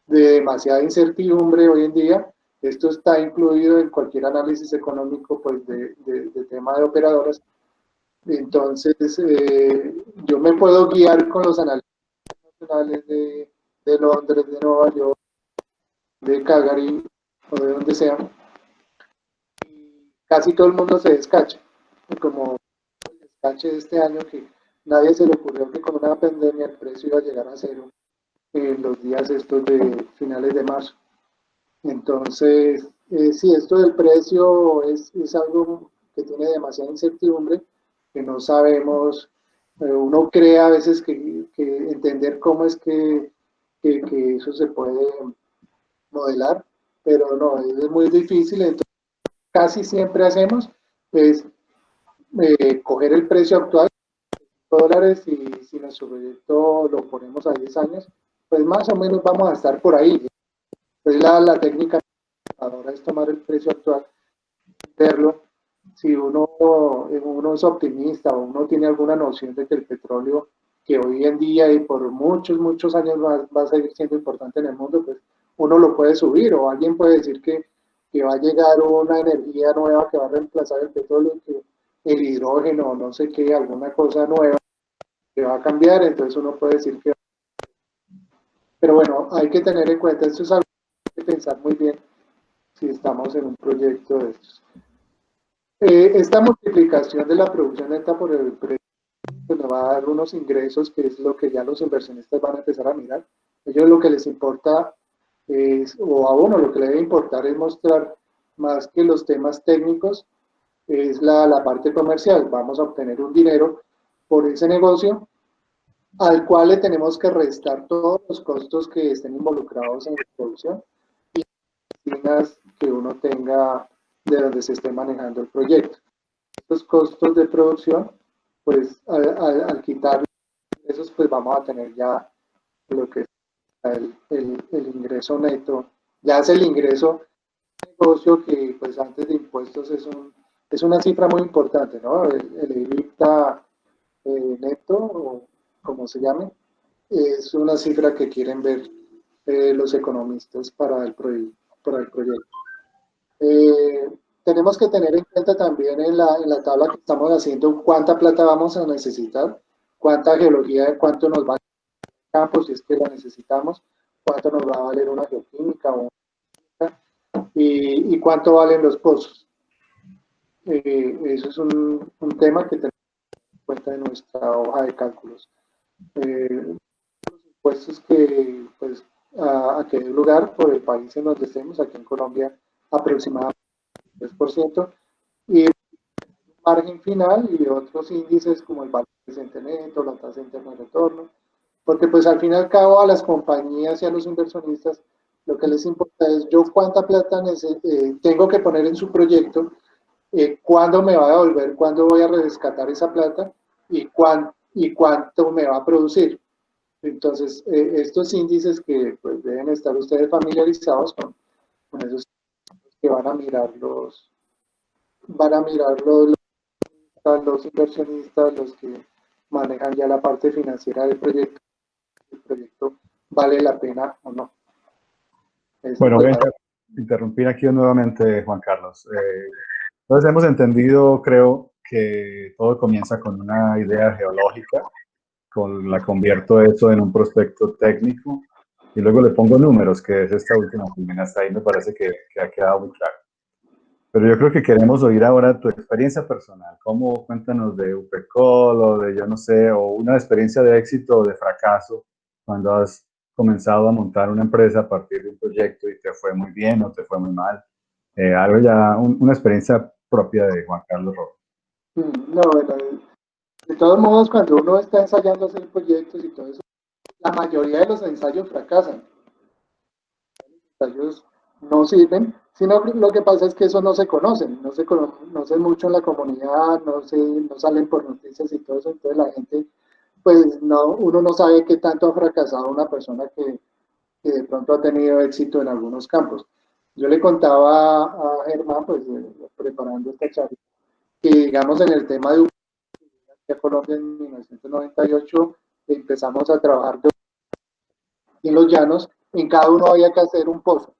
de demasiada incertidumbre hoy en día. Esto está incluido en cualquier análisis económico, pues, de tema de operadoras. Entonces, yo me puedo guiar con los análisis nacionales de Londres, de Nueva York, de Calgary o de donde sea. Y casi todo el mundo se descacha. Y como el descache de este año, que nadie se le ocurrió que con una pandemia el precio iba a llegar a cero en los días estos de finales de marzo. Entonces, sí, esto del precio es algo que tiene demasiada incertidumbre, que no sabemos, uno cree a veces que entender cómo es que eso se puede modelar, pero no, es muy difícil. Entonces, casi siempre hacemos es coger el precio actual, $, y si nuestro proyecto lo ponemos a 10 años, pues más o menos vamos a estar por ahí. Pues la técnica ahora es tomar el precio actual, verlo. Si uno es optimista o uno tiene alguna noción de que el petróleo, que hoy en día y por muchos, muchos años va a seguir siendo importante en el mundo, pues uno lo puede subir, o alguien puede decir que va a llegar una energía nueva que va a reemplazar el petróleo, que el hidrógeno, no sé qué, alguna cosa nueva que va a cambiar, entonces uno puede decir que... Pero bueno, hay que tener en cuenta, esto es algo que hay que pensar muy bien si estamos en un proyecto de estos. Esta multiplicación de la producción neta por el precio pues nos va a dar unos ingresos, que es lo que ya los inversionistas van a empezar a mirar. Ellos lo que les importa es, o a uno lo que le debe importar es mostrar más que los temas técnicos, es la parte comercial. Vamos a obtener un dinero por ese negocio al cual le tenemos que restar todos los costos que estén involucrados en la producción y las que uno tenga de donde se esté manejando el proyecto. Estos costos de producción, pues al quitar esos, pues vamos a tener ya lo que es el ingreso neto, ya es el ingreso de negocio, que pues antes de impuestos es una cifra muy importante, ¿no? El EBITDA neto, o como se llame, es una cifra que quieren ver los economistas para el proyecto. Tenemos que tener en cuenta también en la tabla que estamos haciendo cuánta plata vamos a necesitar, cuánta geología, cuánto nos va a campo si es que la necesitamos, cuánto nos va a valer una geoquímica y cuánto valen los pozos. Eso es un tema que tenemos en cuenta en nuestra hoja de cálculos. Los impuestos que pues a que dé lugar por el país en donde estemos, aquí en Colombia aproximadamente 3%, y margen final y otros índices como el valor presente neto, la tasa interna de retorno, porque pues al fin y al cabo a las compañías y a los inversionistas lo que les importa es yo cuánta plata tengo que poner en su proyecto, cuándo me va a devolver, cuándo voy a rescatar esa plata y cuánto me va a producir. Entonces, estos índices que pues, deben estar ustedes familiarizados con esos que van a mirar los inversionistas, los que manejan ya la parte financiera del proyecto, si el proyecto vale la pena o no. Bueno, voy a interrumpir aquí nuevamente, Juan Carlos. Entonces hemos entendido, creo, que todo comienza con una idea geológica, la convierto eso en un prospecto técnico y luego le pongo números, que es esta última primera. Hasta ahí me parece que ha quedado muy claro. Pero yo creo que queremos oír ahora tu experiencia personal. ¿Cómo? Cuéntanos de UPECOL o de, yo no sé, o una experiencia de éxito o de fracaso cuando has comenzado a montar una empresa a partir de un proyecto y te fue muy bien o te fue muy mal. Algo ya, una experiencia propia de Juan Carlos Rojas. No, bueno, de todos modos, cuando uno está ensayando hacer proyectos y todo eso, la mayoría de los ensayos fracasan. Los ensayos no sirven Sino que lo que pasa es que eso no se conocen, no se conoce mucho en la comunidad, no salen por noticias y todo eso, entonces la gente, pues no, uno no sabe qué tanto ha fracasado una persona que de pronto ha tenido éxito en algunos campos. Yo le contaba a Germán, pues preparando esta charla, que digamos en el tema de a Colombia en 1998 empezamos a trabajar en los llanos, en cada uno había que hacer un pozo.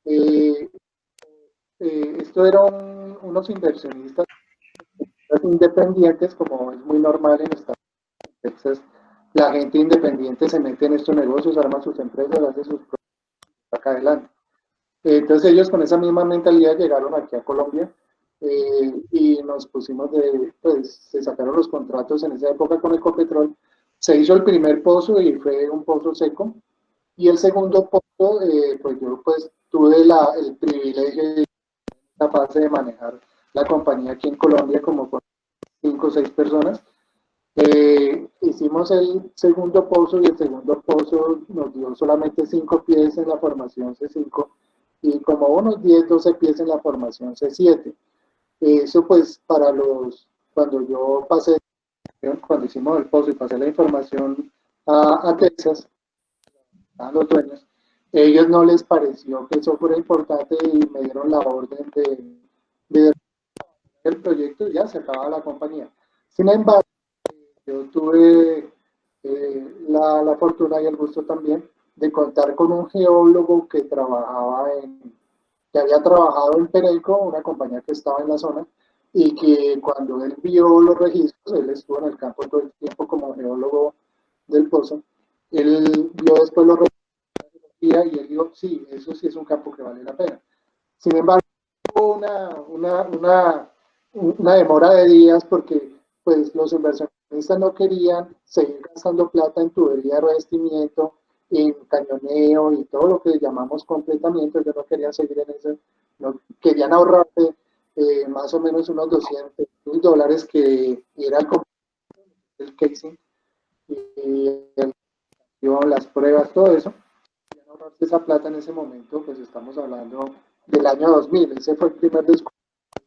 Eh, esto eran unos inversionistas independientes, como es muy normal en Estados Unidos. Texas, la gente independiente se mete en estos negocios, arma sus empresas, hace sus proyectos acá adelante. Entonces ellos con esa misma mentalidad llegaron aquí a Colombia y nos pusimos pues se sacaron los contratos en esa época con Ecopetrol. Se hizo el primer pozo y fue un pozo seco. Y el segundo pozo, pues yo pues tuve el privilegio de la fase de manejar la compañía aquí en Colombia como con 5 o 6 personas. Hicimos el segundo pozo y el segundo pozo nos dio solamente 5 pies en la formación C5 y como unos 10 12 pies en la formación C7. Eso pues cuando yo pasé, cuando hicimos el pozo y pasé la información a Texas, a los dueños, ellos no les pareció que eso fuera importante y me dieron la orden de el proyecto y ya se acababa la compañía. Sin embargo, yo tuve la fortuna y el gusto también de contar con un geólogo que había trabajado en Pereico, una compañía que estaba en la zona, y que cuando él vio los registros, él estuvo en el campo todo el tiempo como geólogo del pozo, él vio después los registros y él dijo, sí, eso sí es un campo que vale la pena. Sin embargo, hubo una demora de días porque pues los inversionistas no querían seguir gastando plata en tubería de revestimiento, en cañoneo y todo lo que llamamos completamiento. Ellos no querían seguir en eso, no, querían ahorrarse más o menos unos $200,000 que era el casing y las pruebas, todo eso. Querían ahorrarse esa plata en ese momento, pues estamos hablando del año 2000. Ese fue el primer descubrimiento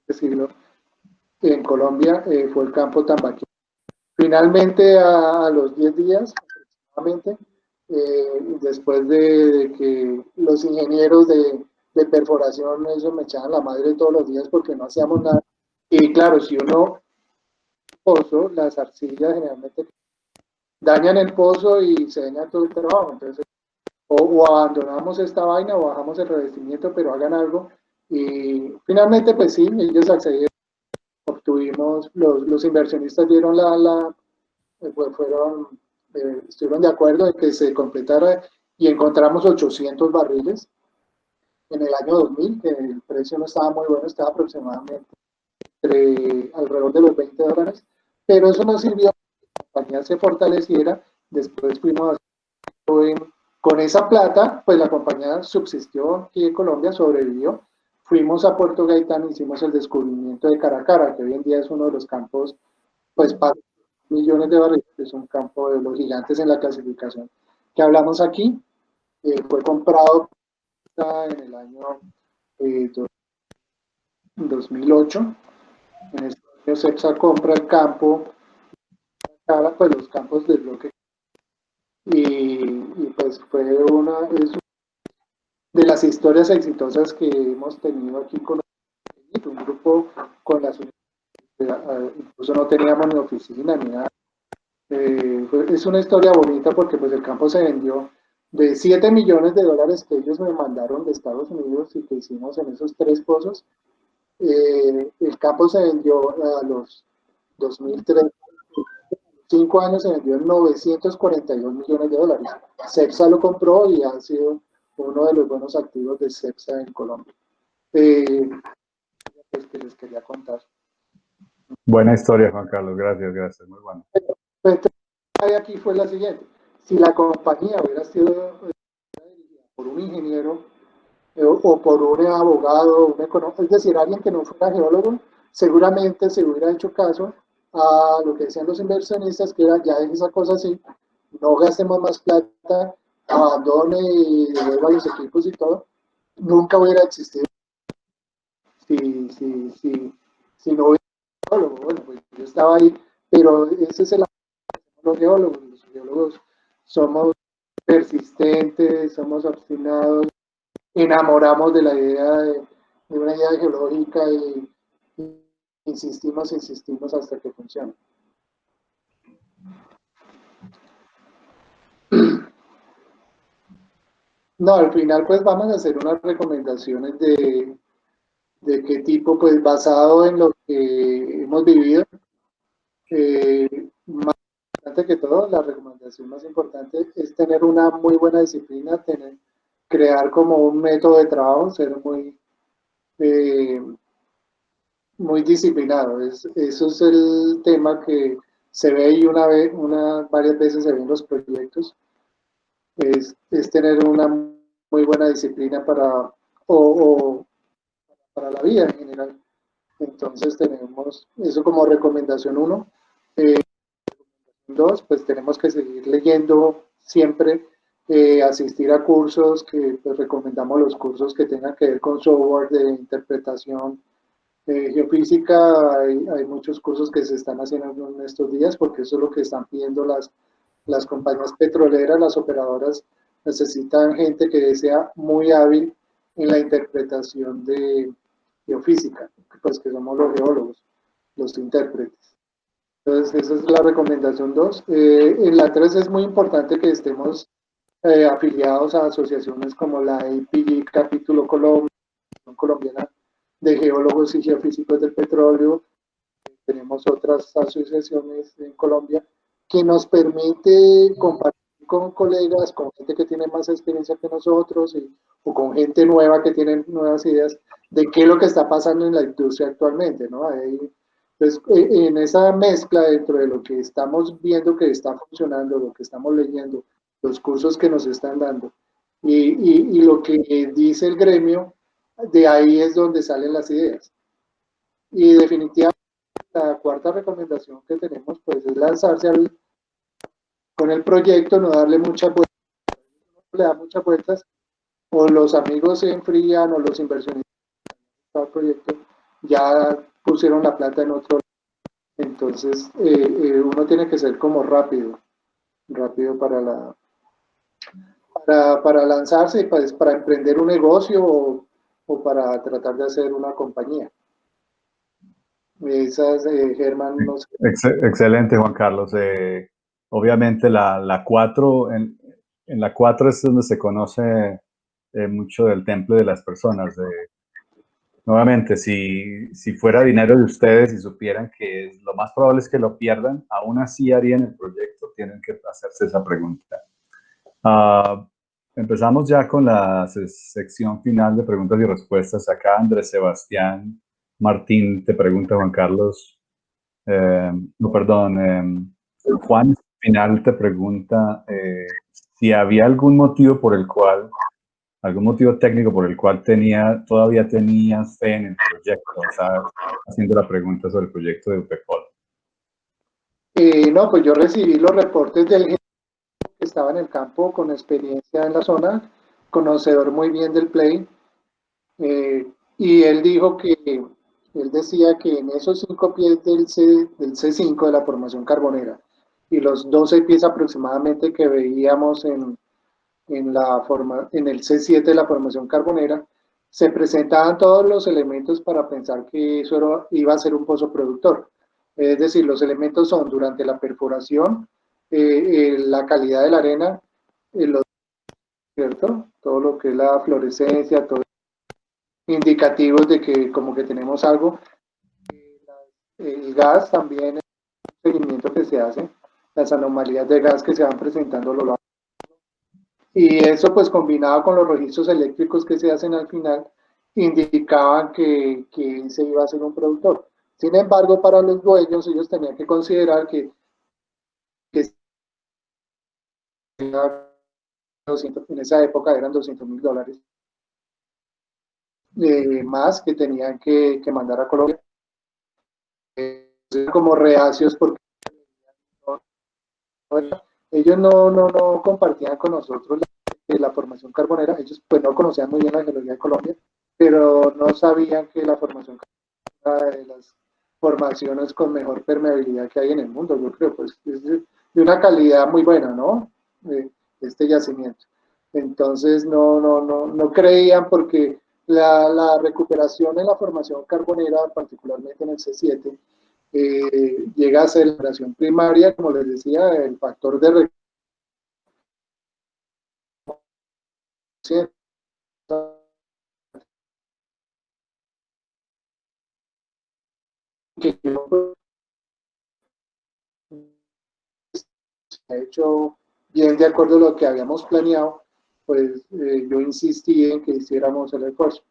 del siglo en Colombia, fue el campo Tambaquí. Finalmente, a los 10 días aproximadamente, después de que los ingenieros de perforación, eso me echaban la madre todos los días porque no hacíamos nada. Y claro, si uno pozo, las arcillas generalmente dañan el pozo y se daña todo el trabajo. Entonces, o abandonamos esta vaina o bajamos el revestimiento, pero hagan algo. Y finalmente, pues sí, ellos accedieron, obtuvimos, los inversionistas dieron pues estuvieron de acuerdo en que se completara y encontramos 800 barriles en el año 2000, que el precio no estaba muy bueno, estaba aproximadamente alrededor de los $20, pero eso no sirvió para que la compañía se fortaleciera. Después fuimos con esa plata, pues la compañía subsistió aquí en Colombia, sobrevivió. Fuimos a Puerto Gaitán, hicimos el descubrimiento de Caracara, que hoy en día es uno de los campos, pues para millones de barriles, es un campo de los gigantes en la clasificación que hablamos aquí. Fue comprado en el año 2008. En este año CEPSA compra el campo, pues los campos del bloque. Y pues es de las historias exitosas que hemos tenido aquí con un grupo con las incluso no teníamos ni oficina ni nada. Es una historia bonita porque pues el campo se vendió de $7 millones que ellos me mandaron de Estados Unidos y que hicimos en esos 3 pozos. El campo se vendió a los 2003, 5 años se vendió en $942 millones. CEPSA lo compró y ha sido uno de los buenos activos de CEPSA en Colombia. Pues que les quería contar. Buena historia, Juan Carlos. Gracias, gracias. Muy bueno. Aquí fue la siguiente. Si la compañía hubiera sido dirigida por un ingeniero o por un abogado, un economista, es decir, alguien que no fuera geólogo, seguramente se hubiera hecho caso a lo que decían los inversionistas, que era ya deje esa cosa así, no gastemos más plata, abandone y devuelva los equipos y todo. Nunca hubiera existido si no hubiera geólogo. Bueno, pues yo estaba ahí, pero ese es el los geólogos. Los geólogos somos persistentes, somos obstinados, enamoramos de la idea de una idea geológica y insistimos hasta que funcione. No, al final pues vamos a hacer unas recomendaciones de qué tipo, pues basado en lo que hemos vivido. Más importante que todo, la recomendación más importante es tener una muy buena disciplina, crear como un método de trabajo, ser eh, muy disciplinado. Eso es el tema que se ve y varias veces se ve en los proyectos. Es tener una muy buena disciplina o para la vida en general. Entonces tenemos eso como recomendación 1. 2, pues tenemos que seguir leyendo siempre, asistir a cursos, que pues recomendamos los cursos que tengan que ver con software de interpretación geofísica. Hay muchos cursos que se están haciendo en estos días porque eso es lo que están pidiendo las compañías petroleras, las operadoras necesitan gente que sea muy hábil en la interpretación de geofísica, pues que somos los geólogos, los intérpretes. Entonces, esa es la recomendación 2. En la 3 es muy importante que estemos afiliados a asociaciones como la APG Capítulo Colombia, Colombiana de Geólogos y Geofísicos del Petróleo. Tenemos otras asociaciones en Colombia que nos permite compartir con colegas, con gente que tiene más experiencia que nosotros o con gente nueva que tiene nuevas ideas de qué es lo que está pasando en la industria actualmente, ¿no? Entonces, en esa mezcla dentro de lo que estamos viendo que está funcionando, lo que estamos leyendo, los cursos que nos están dando y lo que dice el gremio, de ahí es donde salen las ideas. Y definitivamente la cuarta recomendación que tenemos pues es lanzarse con el proyecto, no darle muchas vueltas, le da muchas vueltas, o los amigos se enfrían o los inversionistas del proyecto ya pusieron la plata en otro. Entonces uno tiene que ser como rápido para lanzarse, para emprender un negocio o para tratar de hacer una compañía. Esas, Germán, no sé. Excelente, Juan Carlos. Obviamente la 4, en la 4 es donde se conoce mucho del temple de las personas. Nuevamente, si fuera dinero de ustedes y supieran que lo más probable es que lo pierdan, aún así harían el proyecto, tienen que hacerse esa pregunta. Empezamos ya con la sección final de preguntas y respuestas. Acá Andrés Sebastián Martín te pregunta, Juan Carlos, Juan Final te pregunta si había algún motivo técnico por el cual todavía tenías fe en el proyecto. O sea, haciendo la pregunta sobre el proyecto de UPECOL. No, pues yo recibí los reportes del que estaba en el campo con experiencia en la zona, conocedor muy bien del play, y él decía que en esos 5 pies del C5 de la formación carbonera y los 12 pies aproximadamente que veíamos en el C7 de la formación carbonera, se presentaban todos los elementos para pensar que eso iba a ser un pozo productor. Es decir, los elementos son durante la perforación, la calidad de la arena, ¿cierto? Todo lo que es la fluorescencia, todos indicativos de que como que tenemos algo. El gas también es un seguimiento que se hace, las anomalías de gas que se van presentando a lo largo. Y eso pues combinado con los registros eléctricos que se hacen al final, indicaban que se iba a ser un productor. Sin embargo, para los dueños, ellos tenían que considerar que en esa época eran $200,000 más que tenían que mandar a Colombia. Como reacios porque ellos no compartían con nosotros la formación carbonera, ellos pues no conocían muy bien la geología de Colombia, pero no sabían que la formación era de las formaciones con mejor permeabilidad que hay en el mundo, yo creo, pues es de una calidad muy buena, ¿no? Este yacimiento. Entonces no creían porque la recuperación en la formación carbonera, particularmente en el C7, llega a ser la recuperación primaria, como les decía, el factor de recuperación que se ha hecho bien de acuerdo a lo que habíamos planeado, pues yo insistí en que hiciéramos el esfuerzo.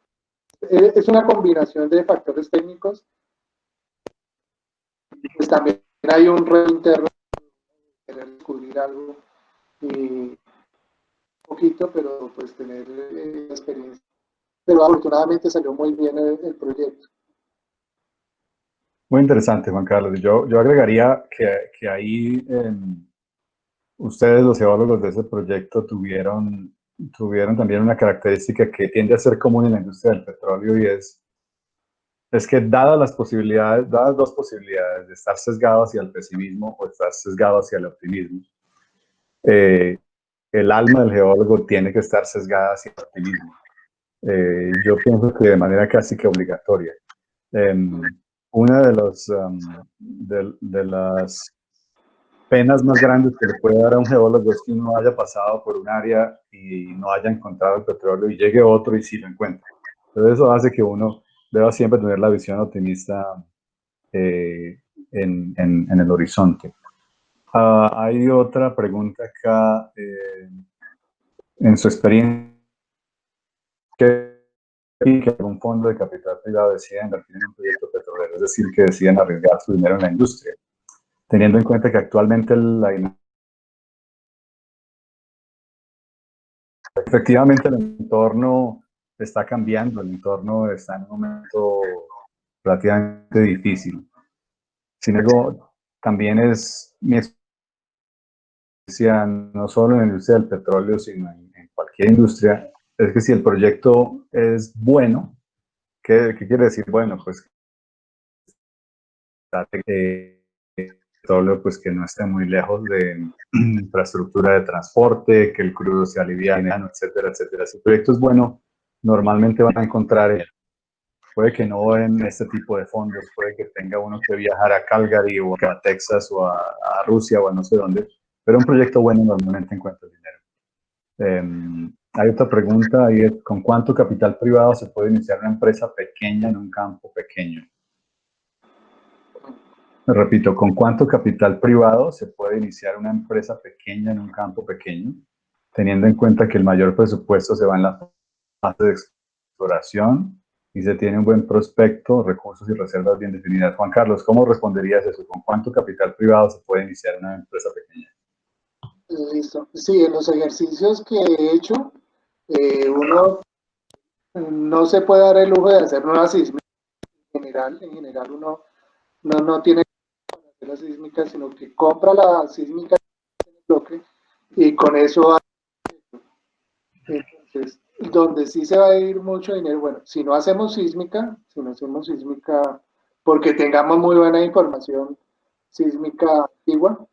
Es una combinación de factores técnicos, pues también hay un reto interno querer descubrir algo y poquito, pero pues tener experiencia. Pero afortunadamente salió muy bien el proyecto. Muy interesante, Juan Carlos. Yo agregaría que ahí ustedes, los geólogos de ese proyecto, tuvieron también una característica que tiende a ser común en la industria del petróleo y es que dadas las dos posibilidades de estar sesgado hacia el pesimismo o estar sesgado hacia el optimismo, el alma del geólogo tiene que estar sesgada hacia el optimismo. Yo pienso que de manera casi que obligatoria. Una de las penas más grandes que le puede dar a un geólogo es que uno haya pasado por un área y no haya encontrado el petróleo y llegue otro y sí lo encuentre. Entonces eso hace que uno deba siempre tener la visión optimista en el horizonte. Hay otra pregunta acá. En su experiencia, que algún fondo de capital privado decida invertir en un proyecto petrolero, es decir, que deciden arriesgar su dinero en la industria, teniendo en cuenta que actualmente efectivamente el entorno está cambiando, el entorno está en un momento relativamente difícil. Sin embargo, también es mi experiencia, no solo en la industria del petróleo, sino en cualquier industria, es que si el proyecto es bueno, ¿qué quiere decir? Bueno, pues petróleo, pues que no esté muy lejos de infraestructura de transporte, que el crudo se aliviane, etcétera, etcétera. Si el proyecto es bueno, normalmente van a encontrar, puede que no en este tipo de fondos, puede que tenga uno que viajar a Calgary o a Texas o a Rusia o a no sé dónde, pero un proyecto bueno normalmente encuentra dinero. Hay otra pregunta y es, ¿con cuánto capital privado se puede iniciar una empresa pequeña en un campo pequeño? Repito, ¿con cuánto capital privado se puede iniciar una empresa pequeña en un campo pequeño? Teniendo en cuenta que el mayor presupuesto se va en la fase de exploración y se tiene un buen prospecto, recursos y reservas bien definidas. Juan Carlos, ¿cómo responderías eso? ¿Con cuánto capital privado se puede iniciar una empresa pequeña? Listo. Sí, en los ejercicios que he hecho, uno no se puede dar el lujo de hacer nuevas sísmicas. En general uno no tiene que hacer la sísmica, sino que compra la sísmica en el bloque y con eso, entonces, donde sí se va a ir mucho dinero, bueno, si no hacemos sísmica, porque tengamos muy buena información sísmica antigua,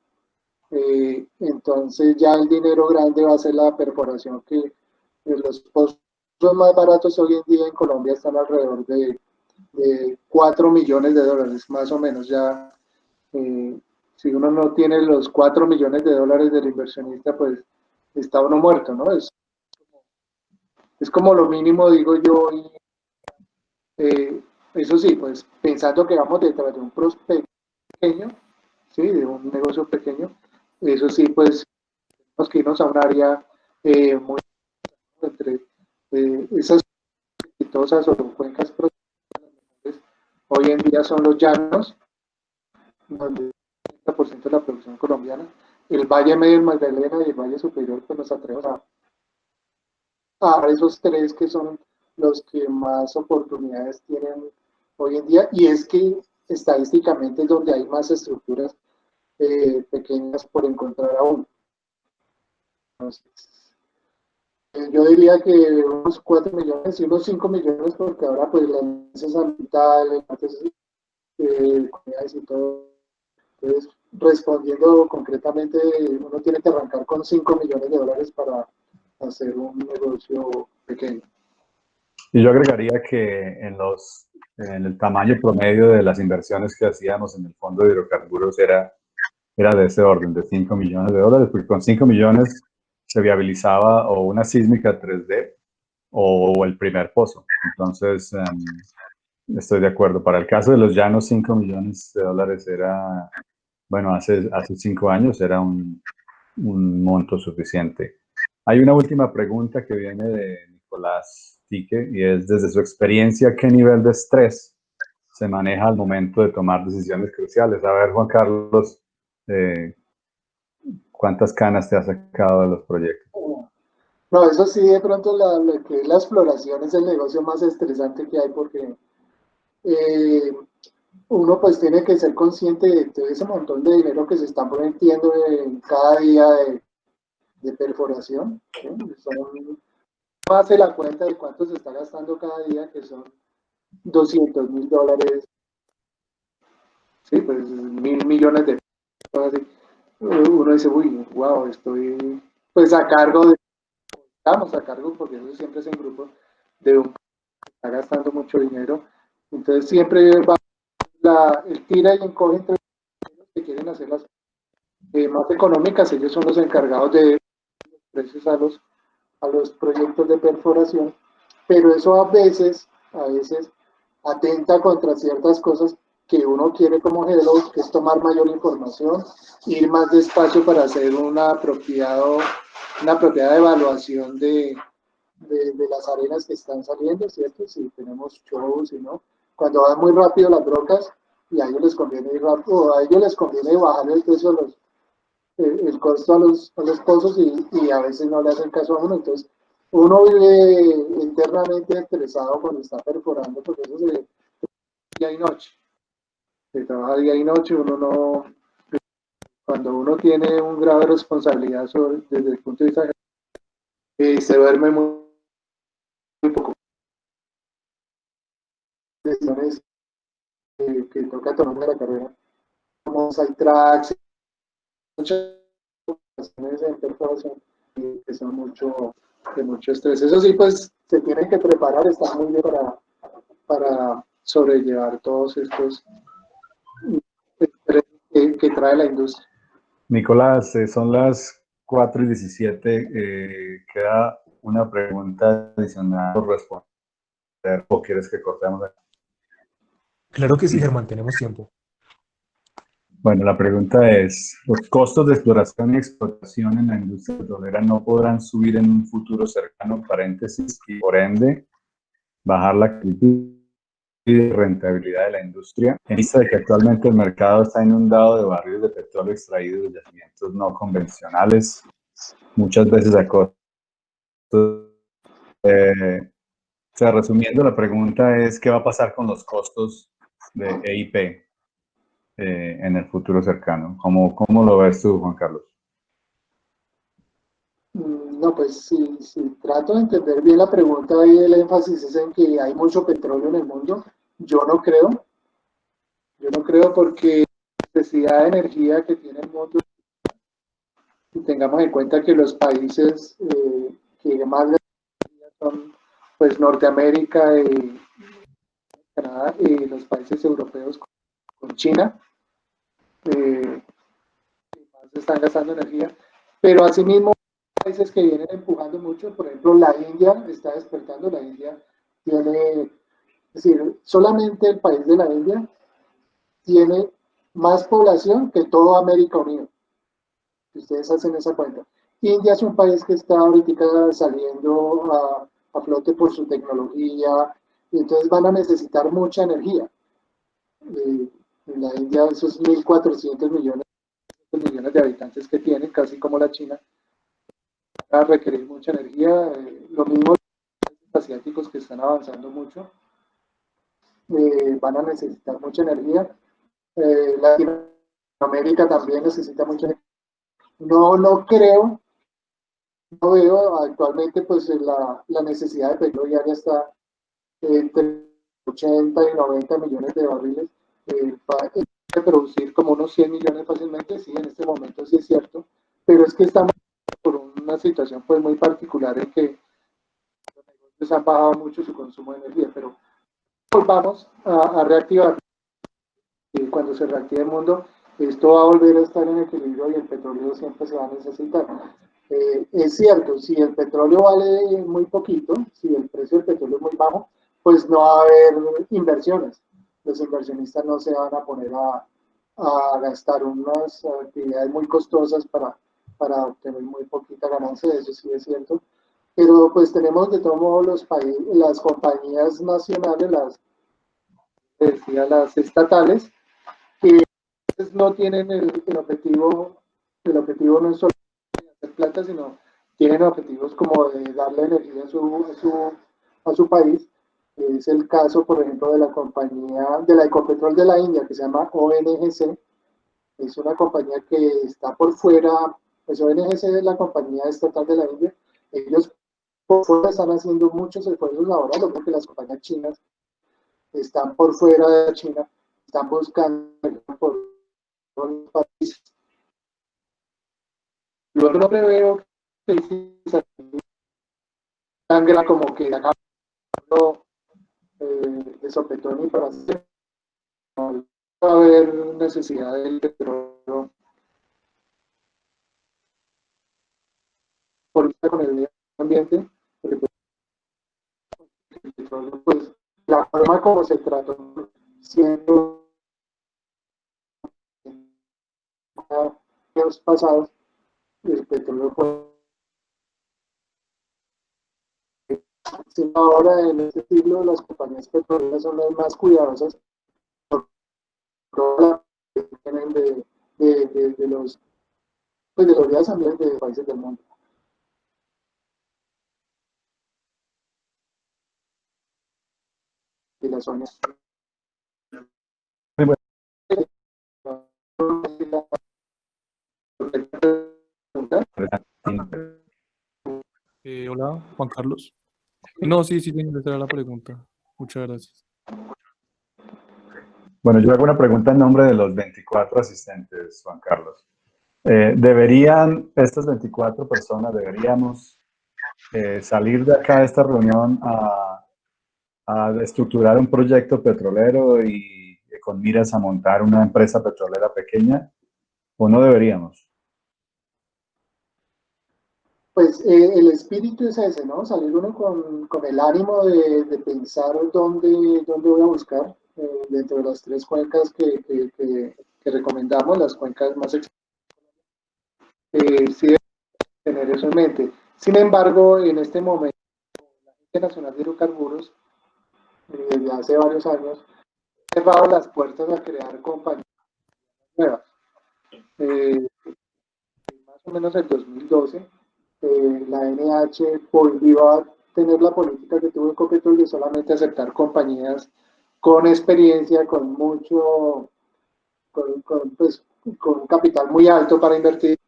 entonces ya el dinero grande va a ser la perforación que los pozos más baratos hoy en día en Colombia están alrededor de 4 millones de dólares, más o menos. Ya, si uno no tiene los 4 millones de dólares del inversionista, pues está uno muerto, ¿no? Es como lo mínimo, digo yo, y, eso sí, pues pensando que vamos detrás de un prospecto pequeño, ¿sí? De un negocio pequeño, eso sí, pues tenemos que irnos a un área muy entre esas exitosas o cuencas protegidas, hoy en día son los llanos, donde el 30% de la producción colombiana, el Valle Medio del Magdalena y el Valle Superior, pues nos atrevemos a esos tres que son los que más oportunidades tienen hoy en día, y es que estadísticamente es donde hay más estructuras pequeñas por encontrar aún. Entonces, Yo diría que unos 4 millones y unos 5 millones, porque ahora pues las licencias ambientales, comunidades y todo. Entonces, respondiendo concretamente, uno tiene que arrancar con 5 millones de dólares para hacer un negocio pequeño. Y yo agregaría que en el tamaño promedio de las inversiones que hacíamos en el fondo de hidrocarburos era de ese orden, de 5 millones de dólares, porque con 5 millones se viabilizaba o una sísmica 3D o el primer pozo. Entonces, estoy de acuerdo. Para el caso de los llanos, 5 millones de dólares era, bueno, hace 5 años era un monto suficiente. Hay una última pregunta que viene de Nicolás Tique y es, desde su experiencia, ¿qué nivel de estrés se maneja al momento de tomar decisiones cruciales? A ver, Juan Carlos, eh, ¿cuántas canas te has sacado de los proyectos? No, eso sí, de pronto lo que es la exploración es el negocio más estresante que hay porque eh, uno pues tiene que ser consciente de todo ese montón de dinero que se está metiendo en cada día de perforación. ¿Sí? Uno hace la cuenta de cuánto se está gastando cada día, que son $200,000, sí, pues 1.000 millones de pesos. Uno dice, uy, wow, estoy pues a cargo de, estamos a cargo, porque eso siempre es en grupo, de un que está gastando mucho dinero. Entonces siempre va el tira y encoge entre los que quieren hacer las más económicas, ellos son los encargados de precios a los proyectos de perforación, pero eso a veces atenta contra ciertas cosas que uno quiere como geólogo, que es tomar mayor información, ir más despacio para hacer una apropiada evaluación de las arenas que están saliendo, ¿cierto? Si tenemos shows y no. Cuando van muy rápido las brocas, y a ellos les conviene ir rápido, a ellos les conviene bajar el precio el costo a los pozos y a veces no le hacen caso a uno. Entonces, uno vive internamente estresado cuando está perforando, porque eso se día y noche. Se trabaja día y noche, uno no. Cuando uno tiene un grado de responsabilidad desde el punto de vista se duerme muy poco. Decisiones que toca tomar de la carrera, como side tracks, muchas ocasiones en perforación que son de mucho estrés. Eso sí, pues se tienen que preparar, estar muy bien para sobrellevar todos estos estrés que trae la industria. Nicolás, son las 4:17. Queda una pregunta adicional por responder. ¿O quieres que cortemos? Claro que sí, Germán, tenemos tiempo. Bueno, la pregunta es, ¿los costos de exploración y explotación en la industria petrolera no podrán subir en un futuro cercano, paréntesis, y por ende bajar la actitud y rentabilidad de la industria, en vista de que actualmente el mercado está inundado de barriles de petróleo extraídos de yacimientos no convencionales, muchas veces a costos? O sea, resumiendo, la pregunta es, ¿qué va a pasar con los costos de EIP en el futuro cercano? ¿Cómo lo ves tú, Juan Carlos? No, pues si trato de entender bien la pregunta y el énfasis es en que hay mucho petróleo en el mundo. Yo no creo porque la necesidad de energía que tiene el mundo, y tengamos en cuenta que los países que más son pues Norteamérica y Canadá y los países europeos con China, más están gastando energía, pero asimismo países que vienen empujando mucho, por ejemplo la India está despertando, la India tiene, es decir, solamente el país de la India tiene más población que toda América Unida, si ustedes hacen esa cuenta. India es un país que está ahorita saliendo a flote por su tecnología, y entonces van a necesitar mucha energía. En la India, esos 1.400 millones de habitantes que tiene, casi como la China, van a requerir mucha energía. Lo mismo los asiáticos que están avanzando mucho, van a necesitar mucha energía. Latinoamérica también necesita mucha energía. No creo no veo actualmente, pues la necesidad de petróleo diaria está entre 80 y 90 millones de barriles, para producir como unos 100 millones fácilmente, sí, en este momento sí es cierto, pero es que estamos por una situación pues muy particular en que los negocios han bajado mucho su consumo de energía, pero volvamos a reactivar. Cuando se reactive el mundo, esto va a volver a estar en equilibrio y el petróleo siempre se va a necesitar. Es cierto, si el petróleo vale muy poquito, si el precio del petróleo es muy bajo, pues no va a haber inversiones. Los inversionistas no se van a poner a gastar unas actividades muy costosas para obtener muy poquita ganancia, eso sí es cierto. Pero pues tenemos de todos modos los países, las compañías nacionales, las estatales, que no tienen el objetivo no es solo hacer plata, sino tienen objetivos como de darle energía a su país. Es el caso, por ejemplo, de la compañía de la Ecopetrol de la India, que se llama ONGC. Es una compañía que está por fuera, pues ONGC es la compañía estatal de la India. Ellos por fuera están haciendo muchos esfuerzos ahora, lo que las compañías chinas están por fuera de China, están buscando por los países. Yo no preveo que sea tan grande como que acá de sopetón y para hacer. No va a haber necesidad del petróleo por con el medio ambiente, porque pues, el petróleo, pues la forma como se trató siendo en años pasados, el petróleo fue ahora en este siglo las compañías petroleras son las más cuidadosas por toda la que tienen de los pues de los días ambientes de países del mundo y las zonas. Muy bueno. Hola, Juan Carlos. No, sí, señor, esa era la pregunta. Muchas gracias. Bueno, yo hago una pregunta en nombre de los 24 asistentes, Juan Carlos. ¿Deberían, estas 24 personas, deberíamos salir de acá de esta reunión a estructurar un proyecto petrolero y con miras a montar una empresa petrolera pequeña o no deberíamos? Pues el espíritu es ese, ¿no? Salir uno con el ánimo de pensar dónde voy a buscar dentro de las tres cuencas que recomendamos, las cuencas más sí debe tener eso en mente. Sin embargo, en este momento, la Agencia Nacional de Hidrocarburos, desde hace varios años, ha cerrado las puertas a crear compañías nuevas. Eh, Más o menos en 2012, la NH volvió a tener la política que tuvo Ecopetrol de solamente aceptar compañías con experiencia, con mucho, pues, con un capital muy alto para invertir,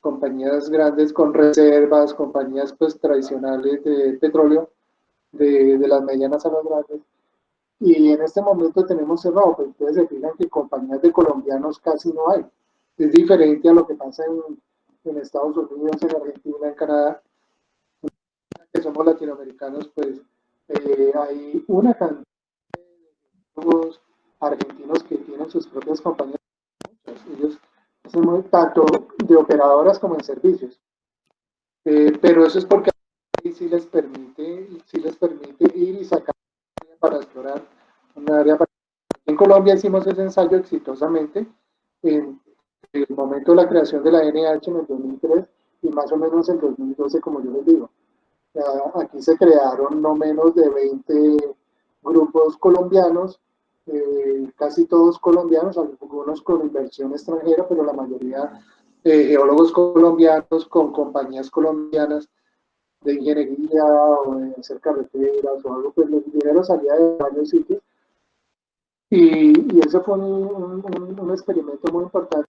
compañías grandes con reservas, compañías pues tradicionales de petróleo, de las medianas a las grandes. Y en este momento tenemos cerrado, pues ustedes se fijan que compañías de colombianos casi no hay. Es diferente a lo que pasa en Estados Unidos, en Argentina, en Canadá, que somos latinoamericanos, pues hay una cantidad de argentinos que tienen sus propias compañías. Ellos hacen tanto de operadoras como en servicios. Pero eso es porque sí les permite ir y sacar para explorar una área. En Colombia hicimos ese ensayo exitosamente en el momento de la creación de la NH en el 2003 y más o menos en 2012, como yo les digo. Aquí se crearon no menos de 20 grupos colombianos, casi todos colombianos, algunos con inversión extranjera, pero la mayoría geólogos colombianos con compañías colombianas de ingeniería o de hacer carreteras o algo, pues el dinero salía de varios sitios. Y eso fue un experimento muy importante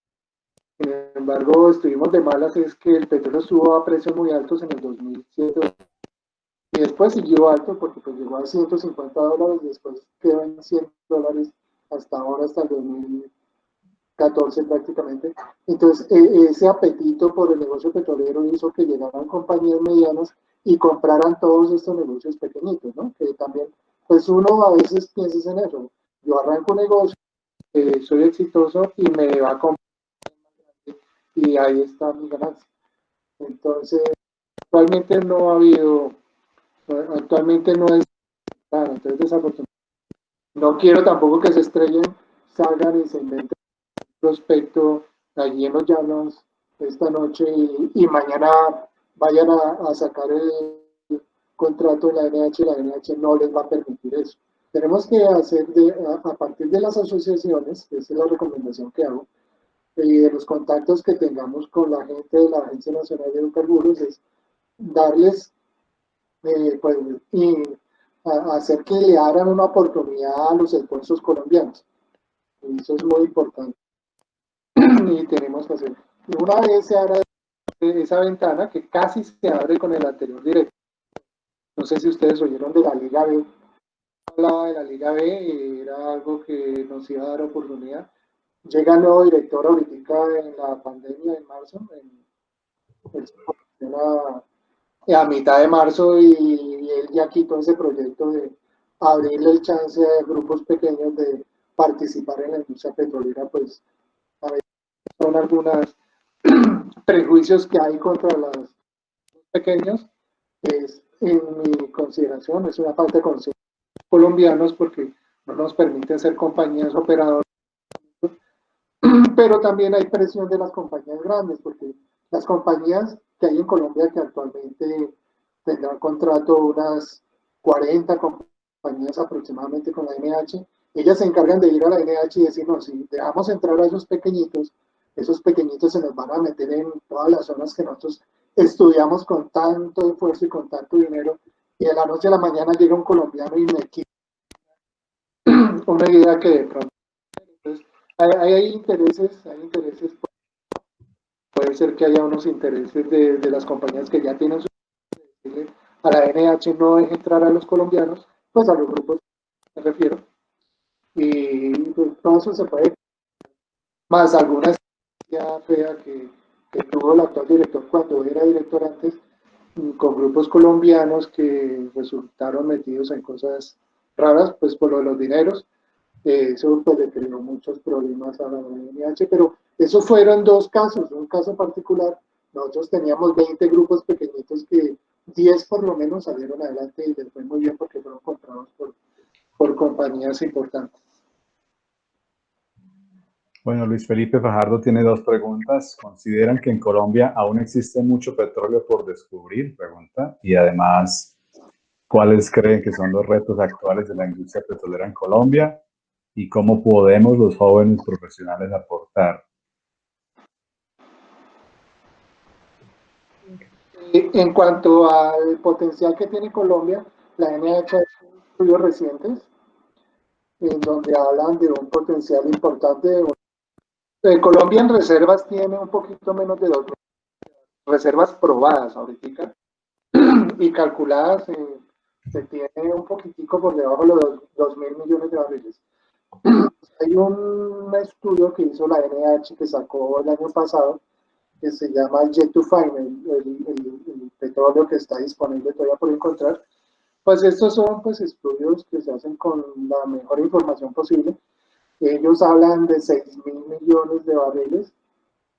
Sin embargo, estuvimos de malas, es que el petróleo estuvo a precios muy altos en el 2007 y después siguió alto porque pues llegó a $150 y después quedó en $100 hasta ahora, hasta el 2014 prácticamente. Entonces, ese apetito por el negocio petrolero hizo que llegaran compañías medianas y compraran todos estos negocios pequeñitos, ¿no? Que también, pues uno a veces piensa en eso. Yo arranco un negocio, soy exitoso y me va a comprar y ahí está mi ganancia. Entonces, actualmente no ha habido, actualmente no es claro, entonces desafortunadamente. No quiero tampoco que se estrellen, salgan y se inventen un prospecto allí en los llanos esta noche y mañana vayan a sacar el contrato de la NH y la NH no les va a permitir eso. Tenemos que hacer a partir de las asociaciones, esa es la recomendación que hago, y de los contactos que tengamos con la gente de la Agencia Nacional de Hidrocarburos, es darles, pues, y hacer que le abran una oportunidad a los esfuerzos colombianos. Y eso es muy importante y tenemos que hacer. Y una vez se abra esa ventana, que casi se abre con el anterior director, no sé si ustedes oyeron de la Liga B, hablaba de la Liga B, era algo que nos iba a dar oportunidad. Llega el nuevo director ahorita en la pandemia en marzo, a mitad de marzo y él ya quitó ese proyecto de abrirle el chance a grupos pequeños de participar en la industria petrolera, pues a veces son algunos prejuicios que hay contra los pequeños, es en mi consideración, es una falta de conciencia colombianos porque no nos permiten ser compañías operadoras, pero también hay presión de las compañías grandes, porque las compañías que hay en Colombia que actualmente tendrán contrato unas 40 compañías aproximadamente con la NH, ellas se encargan de ir a la NH y decir, no, si dejamos entrar a esos pequeñitos se nos van a meter en todas las zonas que nosotros estudiamos con tanto esfuerzo y con tanto dinero, y de la noche a la mañana llega un colombiano y me quita una idea que de pronto. Entonces, hay intereses, puede ser que haya unos intereses de las compañías que ya tienen su a la NH no deje entrar a los colombianos, pues a los grupos me refiero, y pues, todo eso se puede, más alguna estrategia fea que tuvo el actual director cuando era director antes, con grupos colombianos que resultaron metidos en cosas raras, pues por lo de los dineros, eso pues, le creó muchos problemas a la NH, pero esos fueron dos casos, un caso particular, nosotros teníamos 20 grupos pequeñitos que 10 por lo menos salieron adelante y les fue muy bien porque fueron comprados por compañías importantes. Bueno, Luis Felipe Fajardo tiene dos preguntas. ¿Consideran que en Colombia aún existe mucho petróleo por descubrir? Pregunta. Y además, ¿cuáles creen que son los retos actuales de la industria petrolera en Colombia? ¿Y cómo podemos los jóvenes profesionales aportar? En cuanto al potencial que tiene Colombia, la NH ha hecho estudios recientes en donde hablan de un potencial importante. Colombia en reservas tiene un poquito menos de 2.000 reservas probadas ahorita y calculadas se tiene un poquitico por debajo de los 2.000 millones de barriles. Hay un estudio que hizo la NH que sacó el año pasado que se llama Jet to Find, el petróleo que está disponible todavía por encontrar. Pues estos son pues, estudios que se hacen con la mejor información posible. Ellos hablan de 6.000 millones de barriles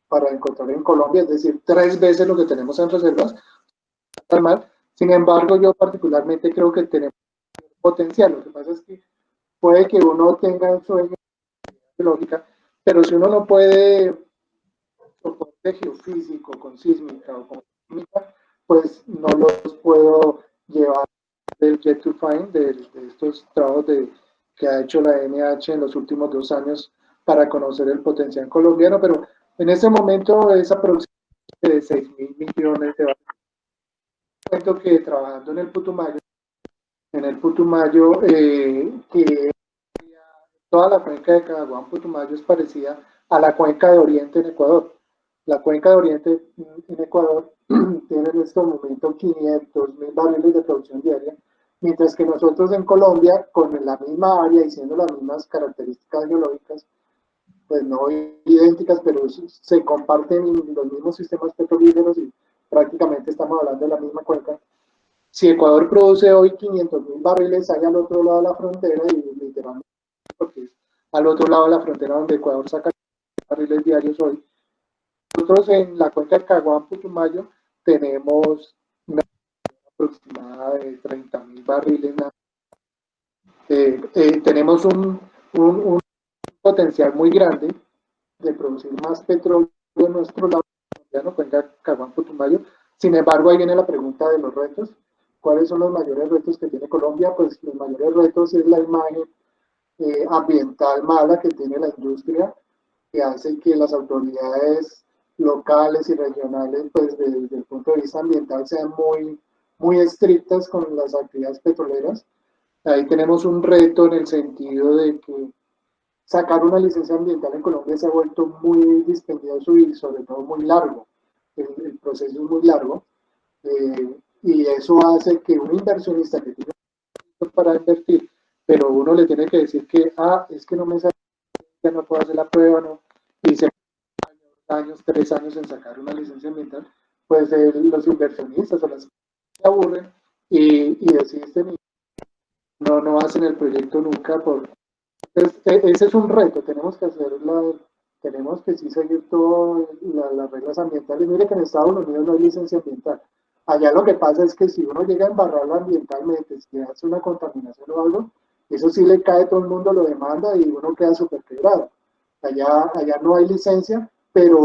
para encontrar en Colombia, es decir, 3 veces lo que tenemos en reservas. Sin embargo, yo particularmente creo que tenemos potencial. Lo que pasa es que puede que uno tenga un sueño de lógica, pero si uno no puede soporte geofísico con sísmica o con sísmica, pues no los puedo llevar del Jet to Find, de estos trabajos que ha hecho la NH en los últimos 2 años para conocer el potencial colombiano, pero en este momento es aproximadamente de 6.000 millones de barriles. Cuento que trabajando en el Putumayo, que toda la cuenca de Cagaguán Putumayo es parecida a la cuenca de Oriente en Ecuador. La cuenca de Oriente en Ecuador tiene en este momento 500.000 barriles de producción diaria, mientras que nosotros en Colombia, con la misma área y siendo las mismas características geológicas, pues no idénticas, pero se comparten los mismos sistemas petrolíferos y prácticamente estamos hablando de la misma cuenca. Si Ecuador produce hoy 500.000 barriles, hay al otro lado de la frontera, y literalmente porque es al otro lado de la frontera donde Ecuador saca barriles diarios hoy. Nosotros en la cuenca de Caguán, Putumayo, tenemos una aproximada de 30.000 barriles. Tenemos un potencial muy grande de producir más petróleo en nuestro lado, no cuenca Caguán, Putumayo. Sin embargo, ahí viene la pregunta de los retos. ¿Cuáles son los mayores retos que tiene Colombia? Pues los mayores retos es la imagen ambiental mala que tiene la industria, que hace que las autoridades locales y regionales, pues desde el punto de vista ambiental, sean muy estrictas con las actividades petroleras. Ahí tenemos un reto en el sentido de que sacar una licencia ambiental en Colombia se ha vuelto muy dispendioso y sobre todo muy largo. El proceso es muy largo, y eso hace que un inversionista que tiene para invertir, pero uno le tiene que decir que, es que no me sale, ya no puedo hacer la prueba, no, y se años, 3 años en sacar una licencia ambiental, pues los inversionistas o las se aburren y desisten y no hacen el proyecto nunca. Ese es un reto, tenemos que sí seguir todas las reglas ambientales. Mire que en Estados Unidos no hay licencia ambiental. Allá lo que pasa es que si uno llega a embarrarlo ambientalmente, si hace una contaminación o algo, eso sí le cae, todo el mundo lo demanda y uno queda súper quebrado. Allá no hay licencia, pero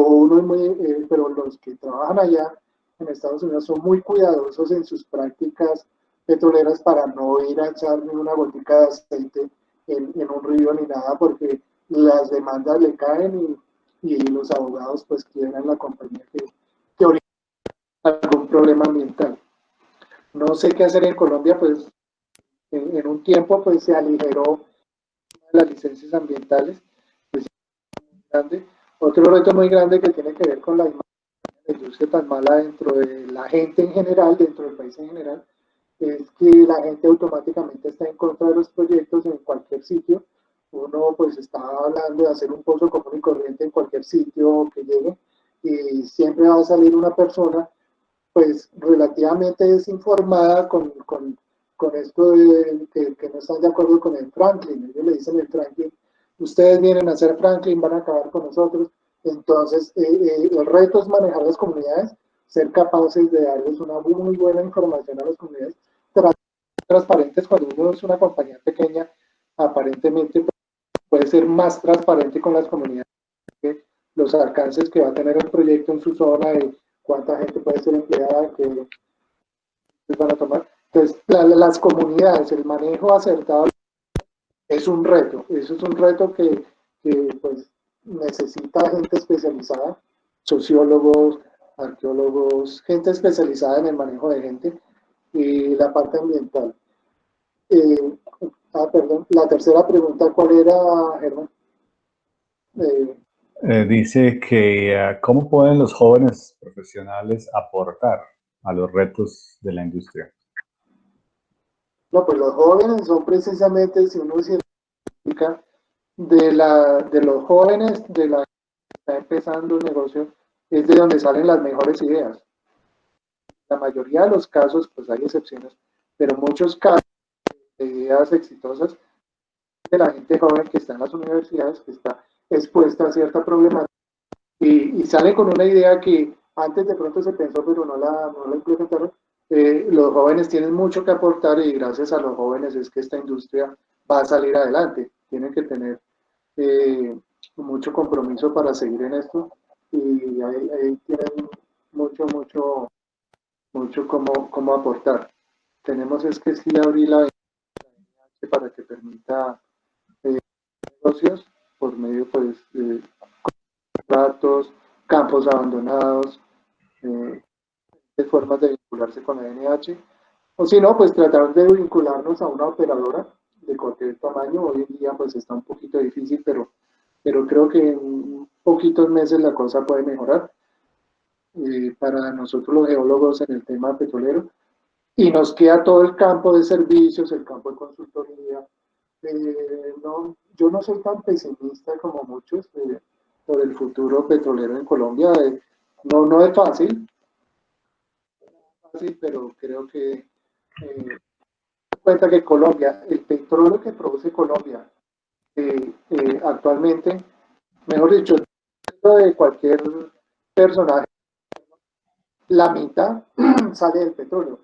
pero los que trabajan allá en Estados Unidos son muy cuidadosos en sus prácticas petroleras para no ir a echar ni una gotica de aceite en un río ni nada, porque las demandas le caen y los abogados pues quieren la compañía que orienta algún problema ambiental. No sé qué hacer en Colombia, pues en un tiempo pues se aligeró las licencias ambientales, pues, grande. Otro reto muy grande que tiene que ver con la imagen de la industria tan mala dentro de la gente en general, dentro del país en general, es que la gente automáticamente está en contra de los proyectos en cualquier sitio. Uno pues está hablando de hacer un pozo común y corriente en cualquier sitio que llegue y siempre va a salir una persona pues relativamente desinformada con esto de que no están de acuerdo con el Franklin. Ellos le dicen el Franklin, ustedes vienen a hacer Franklin, van a acabar con nosotros. Entonces, el reto es manejar las comunidades, ser capaces de darles una muy buena información a las comunidades, transparentes. Cuando uno es una compañía pequeña, aparentemente puede ser más transparente con las comunidades, que los alcances que va a tener el proyecto en su zona, y cuánta gente puede ser empleada, que van a tomar. Entonces, las comunidades, el manejo acertado es un reto. Eso es un reto que pues necesita gente especializada, sociólogos, arqueólogos, gente especializada en el manejo de gente y la parte ambiental. Eh, perdón, la tercera pregunta, ¿cuál era, Germán? Dice que ¿cómo pueden los jóvenes profesionales aportar a los retos de la industria? No, pues los jóvenes son precisamente, si uno se identifica de los jóvenes, de la que está empezando un negocio, es de donde salen las mejores ideas. La mayoría de los casos, pues hay excepciones, pero muchos casos de ideas exitosas de la gente joven que está en las universidades, que está expuesta a cierta problemática y sale con una idea que antes de pronto se pensó, pero no la implementaron. Los jóvenes tienen mucho que aportar y gracias a los jóvenes es que esta industria va a salir adelante. Tienen que tener mucho compromiso para seguir en esto y ahí tienen mucho como aportar. Tenemos es que sí abrir la ventana para que permita negocios por medio pues de contratos, campos abandonados, de formas de vincularse con la NH, o si no, pues tratar de vincularnos a una operadora de cualquier tamaño. Hoy en día pues está un poquito difícil, pero creo que en poquitos meses la cosa puede mejorar. para nosotros los geólogos en el tema petrolero. Y nos queda todo el campo de servicios, el campo de consultoría. No, yo no soy tan pesimista como muchos por el futuro petrolero en Colombia. No es fácil, pero creo que cuenta que Colombia, el petróleo que produce Colombia actualmente, mejor dicho, de cualquier personaje, la mitad sale del petróleo.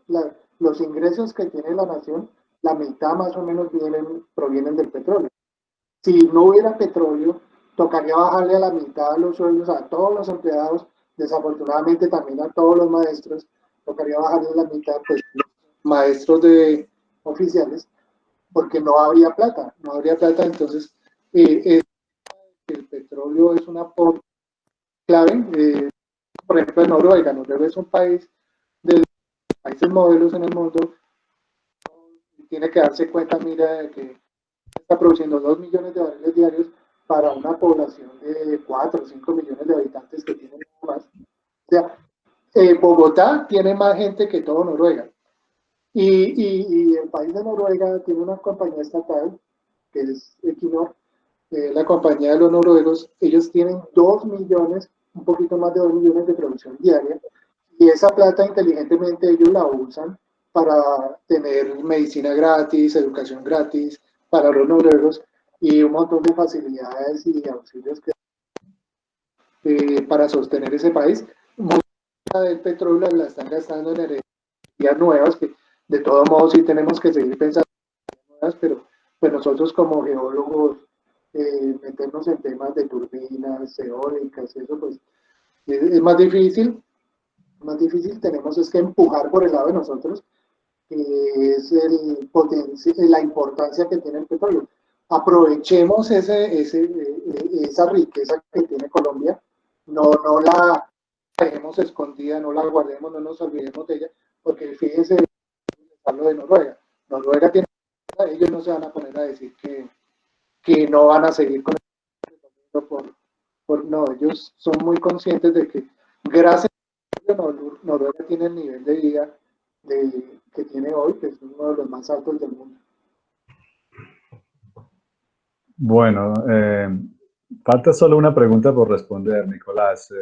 Los ingresos que tiene la nación, la mitad más o menos provienen del petróleo. Si no hubiera petróleo, tocaría bajarle a la mitad los sueldos a todos los empleados, desafortunadamente también a todos los maestros, tocaría bajarle a la mitad, pues, los maestros de oficiales, porque no habría plata, entonces el petróleo es una clave, por ejemplo en Noruega. Noruega es un país de los países modelos en el mundo, tiene que darse cuenta, mira, que está produciendo 2 millones de barriles diarios para una población de 4 o 5 millones de habitantes que tienen más. O sea, Bogotá tiene más gente que todo Noruega. Y el país de Noruega tiene una compañía estatal, que es Equinor, la compañía de los noruegos. Ellos tienen 2 millones, un poquito más de 2 millones de producción diaria, y esa plata inteligentemente ellos la usan para tener medicina gratis, educación gratis para los noruegos y un montón de facilidades y auxilios para sostener ese país. Mucha del petróleo la están gastando en energías nuevas, que de todos modos sí tenemos que seguir pensando en nuevas, pero pues nosotros como geólogos meternos en temas de turbinas eólicas, eso pues es más difícil. Tenemos es que empujar por el lado de nosotros, que es la importancia que tiene el petróleo. Aprovechemos esa riqueza que tiene Colombia, no la dejemos escondida, no la guardemos, no nos olvidemos de ella, porque fíjense, hablo de Noruega. Noruega tiene, ellos no se van a poner a decir que no van a seguir con el petróleo no, ellos son muy conscientes de que gracias a Noruega tiene el nivel de vida que tiene hoy, que es uno de los más altos del mundo. Bueno, falta solo una pregunta por responder, Nicolás.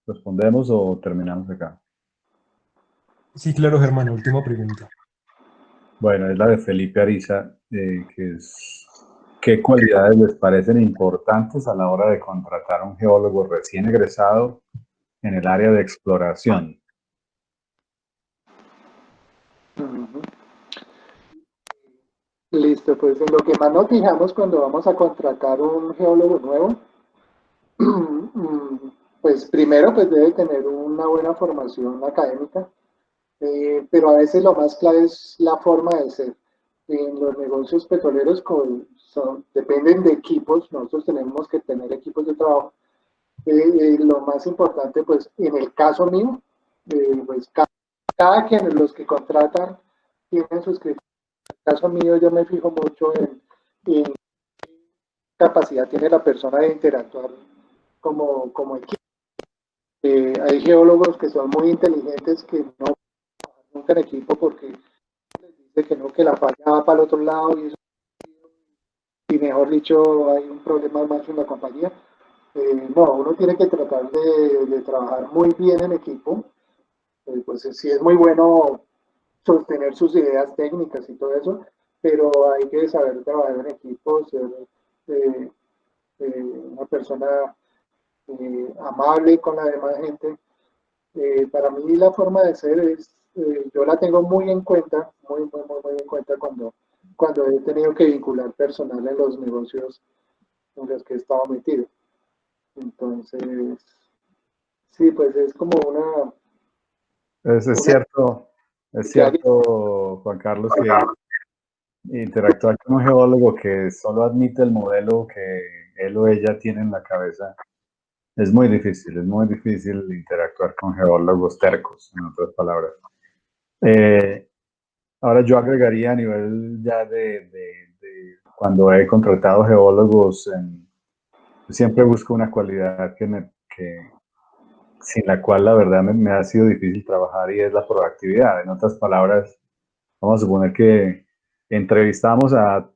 ¿Respondemos o terminamos acá? Sí, claro, Germán, última pregunta. Bueno, es la de Felipe Ariza, que es, ¿qué cualidades les parecen importantes a la hora de contratar a un geólogo recién egresado en el área de exploración? Listo, pues en lo que más nos fijamos cuando vamos a contratar un geólogo nuevo, pues primero pues debe tener una buena formación académica, pero a veces lo más clave es la forma de ser. En los negocios petroleros dependen de equipos, nosotros tenemos que tener equipos de trabajo. Lo más importante, pues en el caso mío, pues cada quien, los que contratan, tienen sus criterios. En el caso mío, yo me fijo mucho en capacidad tiene la persona de interactuar como equipo. Hay geólogos que son muy inteligentes que no nunca en equipo porque les dice que no, que la falla va para el otro lado y mejor dicho hay un problema más en la compañía. No, uno tiene que tratar de trabajar muy bien en equipo. Pues sí es muy bueno sostener sus ideas técnicas y todo eso, pero hay que saber trabajar en equipo, ser eh, una persona amable con la demás gente. Para mí la forma de ser yo la tengo muy en cuenta, muy en cuenta cuando he tenido que vincular personal en los negocios en los que he estado metido. Entonces, sí, pues es como Es cierto, Juan Carlos, que interactuar con un geólogo que solo admite el modelo que él o ella tiene en la cabeza es muy difícil interactuar con geólogos tercos, en otras palabras. Ahora yo agregaría a nivel ya de cuando he contratado geólogos, siempre busco una cualidad sin la cual la verdad me ha sido difícil trabajar y es la proactividad. En otras palabras, vamos a suponer que entrevistamos a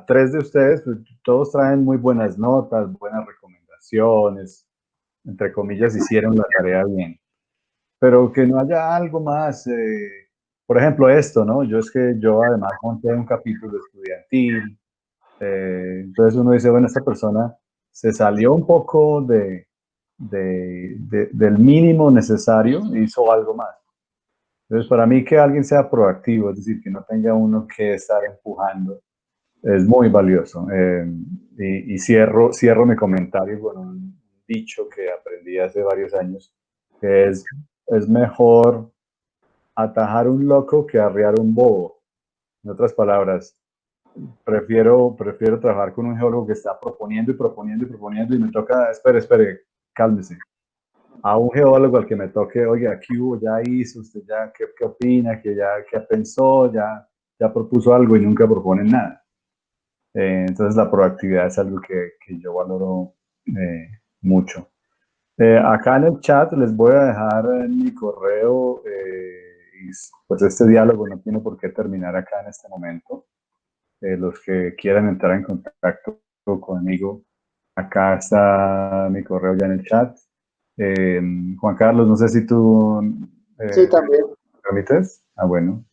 3 de ustedes, pues, todos traen muy buenas notas, buenas recomendaciones, entre comillas, hicieron la tarea bien, pero que no haya algo más, por ejemplo, esto, ¿no? Yo además monté un capítulo estudiantil, entonces uno dice, bueno, esta persona se salió un poco del mínimo necesario e hizo algo más. Entonces, para mí que alguien sea proactivo, es decir, que no tenga uno que estar empujando, es muy valioso. Y cierro mi comentario con un dicho que aprendí hace varios años, que es mejor atajar un loco que arrear un bobo. En otras palabras, prefiero trabajar con un geólogo que está proponiendo y proponiendo y proponiendo y me toca, espere, cálmese. A un geólogo al que me toque, oiga, aquí hubo, ya hizo, usted ya, ¿qué opina? ¿Qué pensó? Ya propuso algo y nunca proponen nada. Entonces la proactividad es algo que yo valoro mucho. Acá en el chat les voy a dejar mi correo y pues este diálogo no tiene por qué terminar acá en este momento. Los que quieran entrar en contacto conmigo, acá está mi correo ya en el chat. Juan Carlos, no sé si tú Sí, también. permites. Ah, bueno.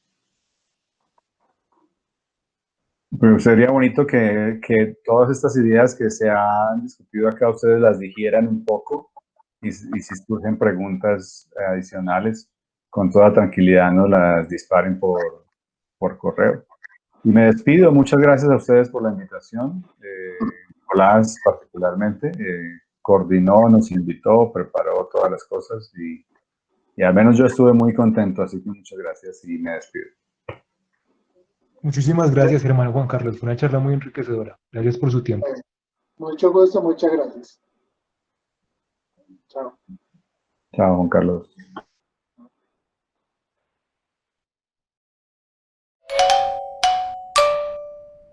Pero sería bonito que todas estas ideas que se han discutido acá ustedes las dijeran un poco y si surgen preguntas adicionales, con toda tranquilidad nos las disparen por correo. Y me despido. Muchas gracias a ustedes por la invitación. Nicolás particularmente coordinó, nos invitó, preparó todas las cosas y al menos yo estuve muy contento, así que muchas gracias y me despido. Muchísimas gracias, hermano Juan Carlos. Fue una charla muy enriquecedora. Gracias por su tiempo. Mucho gusto, muchas gracias. Chao. Chao, Juan Carlos.